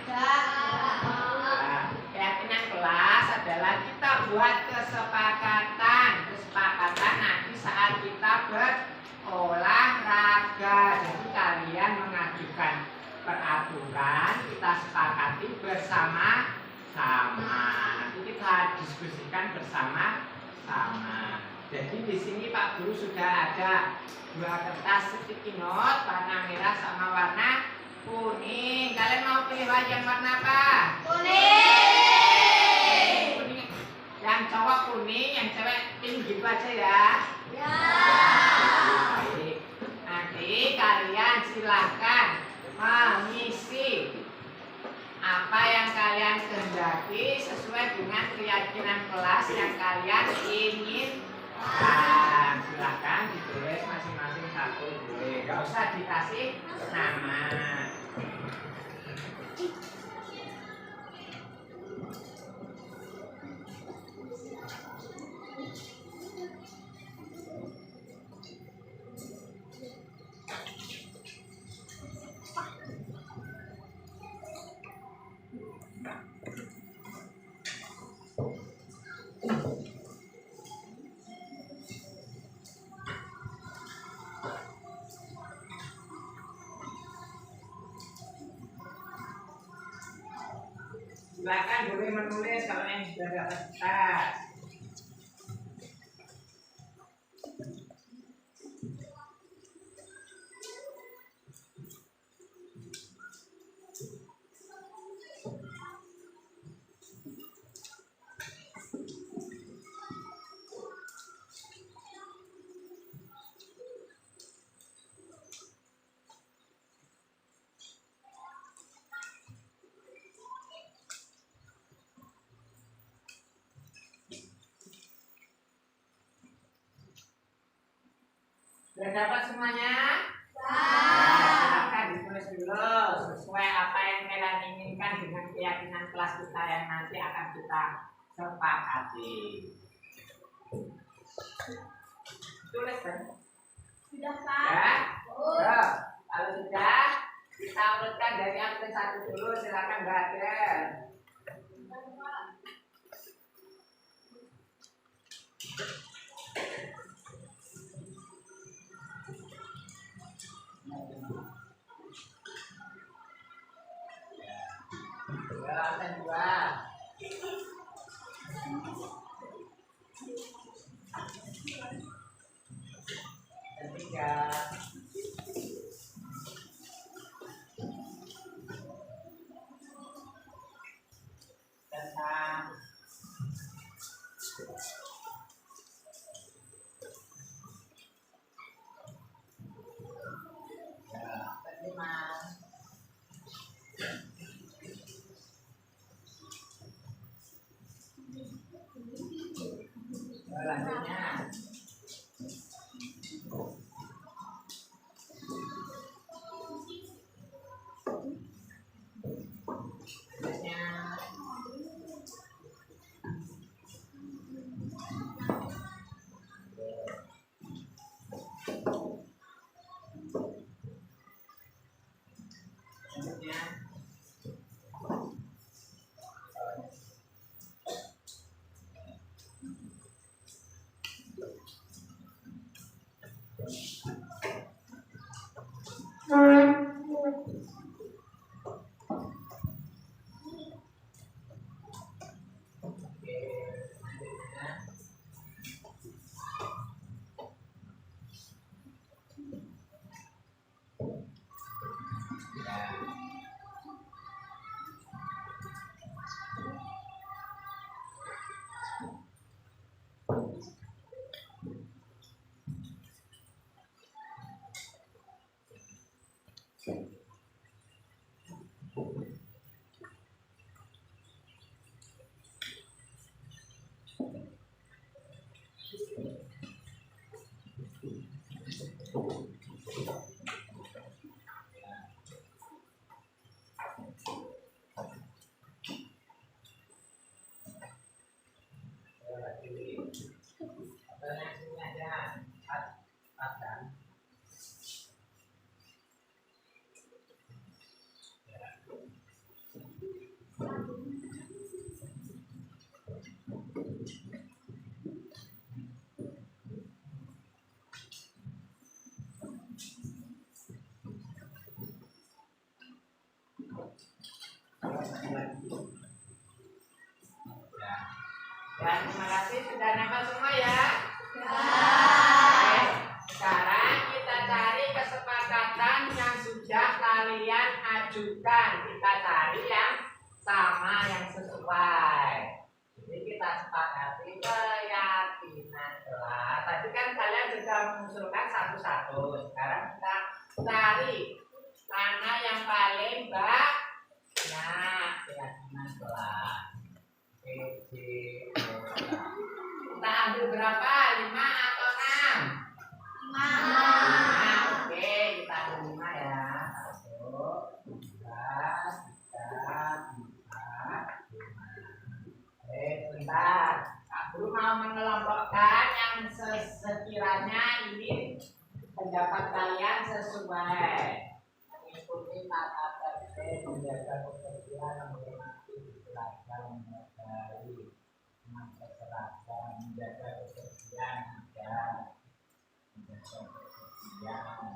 Nah, keyakinan kelas adalah kita buat kesepakatan nanti saat kita berolahraga. Jadi kalian mengajukan peraturan, kita sepakati bersama-sama. Nanti kita diskusikan bersama-sama. Jadi di sini Pak Guru sudah ada 2 kertas sticky note warna merah sama warna kuning. Kalian mau pilih yang warna apa? Kuning. Kuning. Yang cowok kuning, yang cewek pink gitu aja ya. Ya. Baik. Nanti kalian silahkan mengisi apa yang kalian kehendaki sesuai dengan keyakinan kelas yang kalian inginkan. Silahkan ditulis masing-masing satu boleh, nggak usah dikasih nama. Silakan boleh menulis kalau yang sudah dapat kertas. Sudah dapat semuanya? Silakan ditulis dulu sesuai apa yang kalian inginkan dengan keyakinan kelas kita yang nanti akan kita sepakati. Tulis kan? Sudah, Pak? Ya? Ya. Kalau sudah, kita urutkan dari absen 1 dulu. Silakan Mbak Adel. Ya, absen 2. Dan 3. Dan 6. Ya, terima kasih sudah nambah semua ya. Baik, sekarang kita cari kesepakatan yang sudah kalian ajukan. Kita cari yang sama, yang sesuai. Jadi kita sepakati keyakinan kelas. Tadi kan kalian sudah mengusulkan satu-satu. Sekarang kita cari mana yang paling banyak keyakinan kelas. Kita ambil berapa? 5 atau 6? 5. Oke, kita ambil 5 ya. 1, 2, 3, 4, 5. Bentar. Kak Guru mau mengelompokkan yang sekiranya ini pendapat kalian sesuai. Mengikuti tata tertib menjaga kebersihan, menghormati keberagaman, menghargai, menjaga kebersihan, menjaga kebersihan,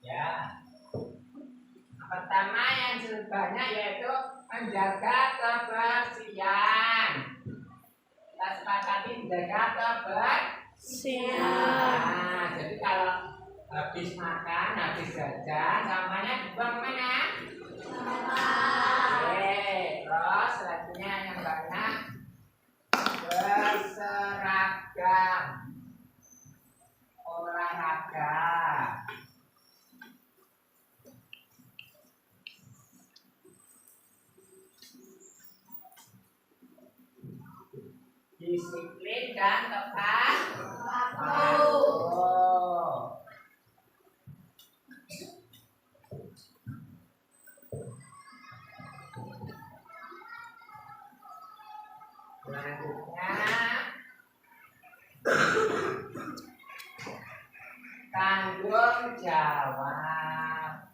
ya. Pertama yang sebanyak yaitu menjaga kebersihan. Kita sepakati menjaga kebersihan. Nah, jadi kalau habis makan, habis jajan, sampahnya dibuang mana? Oke, terus selanjutnya yang banyak berseragam, olahraga. Disiplin dan tepat waktu. Selanjutnya tanggung jawab.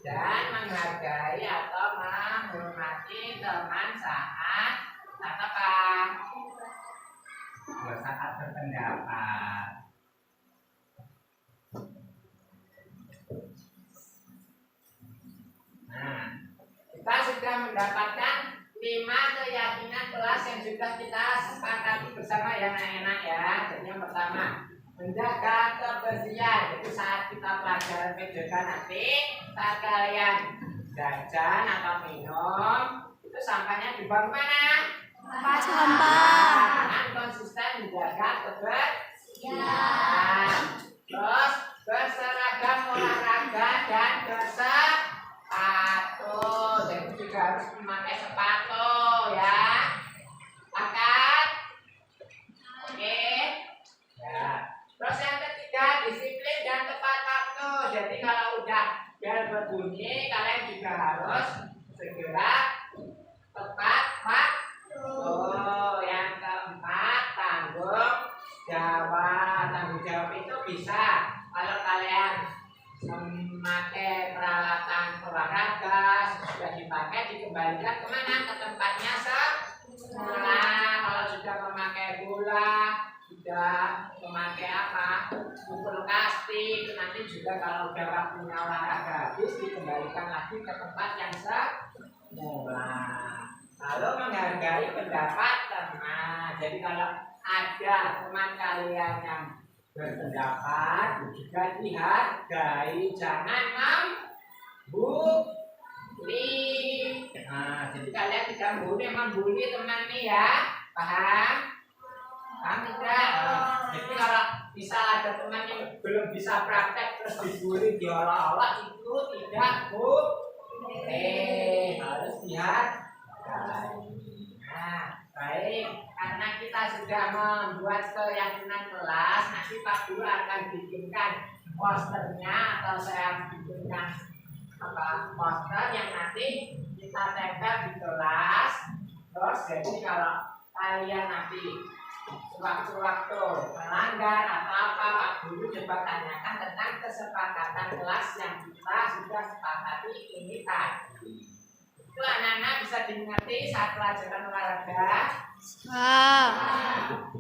Dan menghargai atau menghormati teman saat saat berpendapat. Nah, kita sudah mendapatkan 5 keyakinan kelas yang sudah kita sepakati bersama yang enak ya. Jadi yang pertama, menjaga kebersihan. Itu saat kita pelajaran PJK nanti, saat kalian jajan atau minum, itu sampahnya dibuang mana? Tempat sampah. Dengan konsisten menjaga kebersihan. Terus berseragam olahraga dan bersepatu. Jadi juga harus memakai sepatu ya. Pakat? Oke. Ya. Terus yang ketiga, disiplin dan tepat waktu. Jadi kalau udah bel berbunyi, kalian juga harus segera tepat waktu. Yang keempat, tanggung jawab. Tanggung jawab itu bisa kalau kalian memakai peralatan olahraga sudah dipakai, dikembalikan kemana? Ke tempatnya semula. Kalau sudah memakai bola, tidak memakai apa, pukul kastik. Nanti juga kalau udah waktunya olahraga habis dikembalikan lagi ke tempat yang semula. Lalu menghargai pendapat teman. Jadi kalau ada teman kalian yang berpendapat juga dihargai, jangan membuli. Nah, jadi kalian tidak boleh membuli teman nih ya, paham? Paham tidak? Jadi kalau bisa ada teman yang belum bisa praktek terus dibully diolah-olah itu tidak boleh, harus dihargai. Nah, baik, karena kita sudah membuat keyakinan kelas, nanti Pak Guru akan bikinkan posternya atau saya bikinkan poster yang nanti kita tempel di kelas. Terus jadi kalau kalian nanti sewaktu-waktu melanggar atau apa, Pak Guru coba tanyakan tentang kesepakatan kelas yang kita sudah sepakati ini tadi. Itu anak-anak bisa dimengerti saat pelajaran olahraga?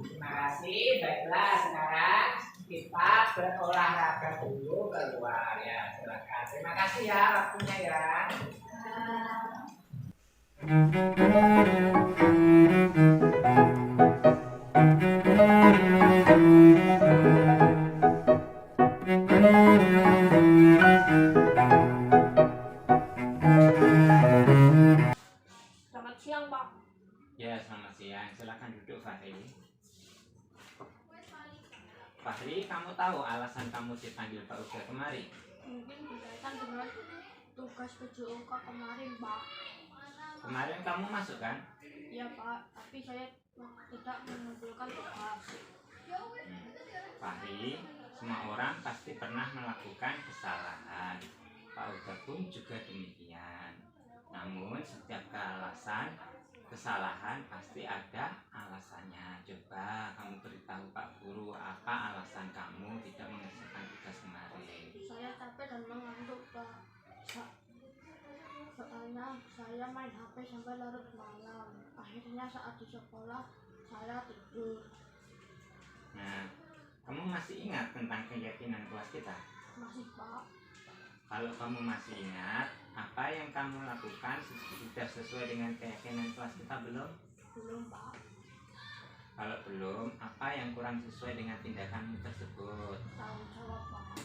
Terima kasih. Baiklah, sekarang kita berolahraga dulu keluar ya. Silakan. Terima kasih ya waktunya ya. Selamat siang, Pak. Ya, selamat siang. Silakan duduk, Fahri. Fahri, kamu tahu alasan kamu dipanggil Pak Uga kemari? Mungkin berkaitan dengan tugas PJOK kemarin, Pak. Kemarin kamu masuk kan? Iya, Pak. Tapi saya tidak mengumpulkan tugas. Fahri, semua orang pasti pernah melakukan kesalahan. Pak Uga pun juga demikian. Namun setiap kesalahan pasti ada alasannya. Coba kamu beritahu Pak Guru apa alasan kamu tidak mengerjakan tugas kemarin. Saya capek dan mengantuk, Pak. Soalnya saya main HP sampai larut malam. Akhirnya saat di sekolah saya tidur. Nah, kamu masih ingat tentang keyakinan kelas kita? Masih, Pak. Kalau kamu masih ingat, apa yang kamu lakukan sudah sesuai dengan keyakinan kelas kita belum? Belum, Pak. Kalau belum, apa yang kurang sesuai dengan tindakanmu tersebut? Tanggung jawab, Pak.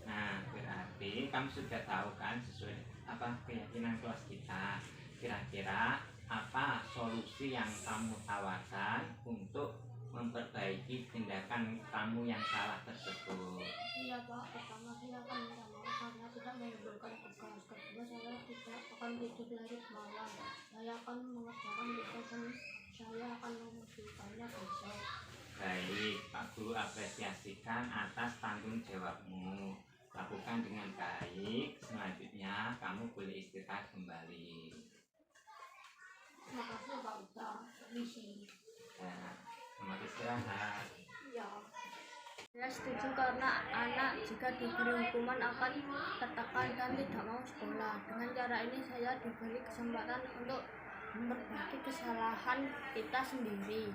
Nah, berarti kamu sudah tahu kan sesuai apa keyakinan kelas kita. Kira-kira apa solusi yang kamu tawarkan untuk memperbaiki tindakan kamu yang salah tersebut? Iya, Pak. Pertama saya akan minta maaf karena tidak mengumpulkan tugas. Kedua, saya tidak akan tidur larut malam. Saya akan mengerjakan tugas dan saya akan mengumpulkannya besok. Baik, Pak Guru apresiasikan atas tanggung jawabmu. Lakukan dengan baik. Selanjutnya kamu boleh istirahat kembali. Terima kasih, Pak Uta. Misi. Nah, selamat istirahat. Ya. Saya setuju karena anak jika diberi hukuman akan tertekan dan tidak mau sekolah. Dengan cara ini saya diberi kesempatan untuk memperbaiki kesalahan kita sendiri.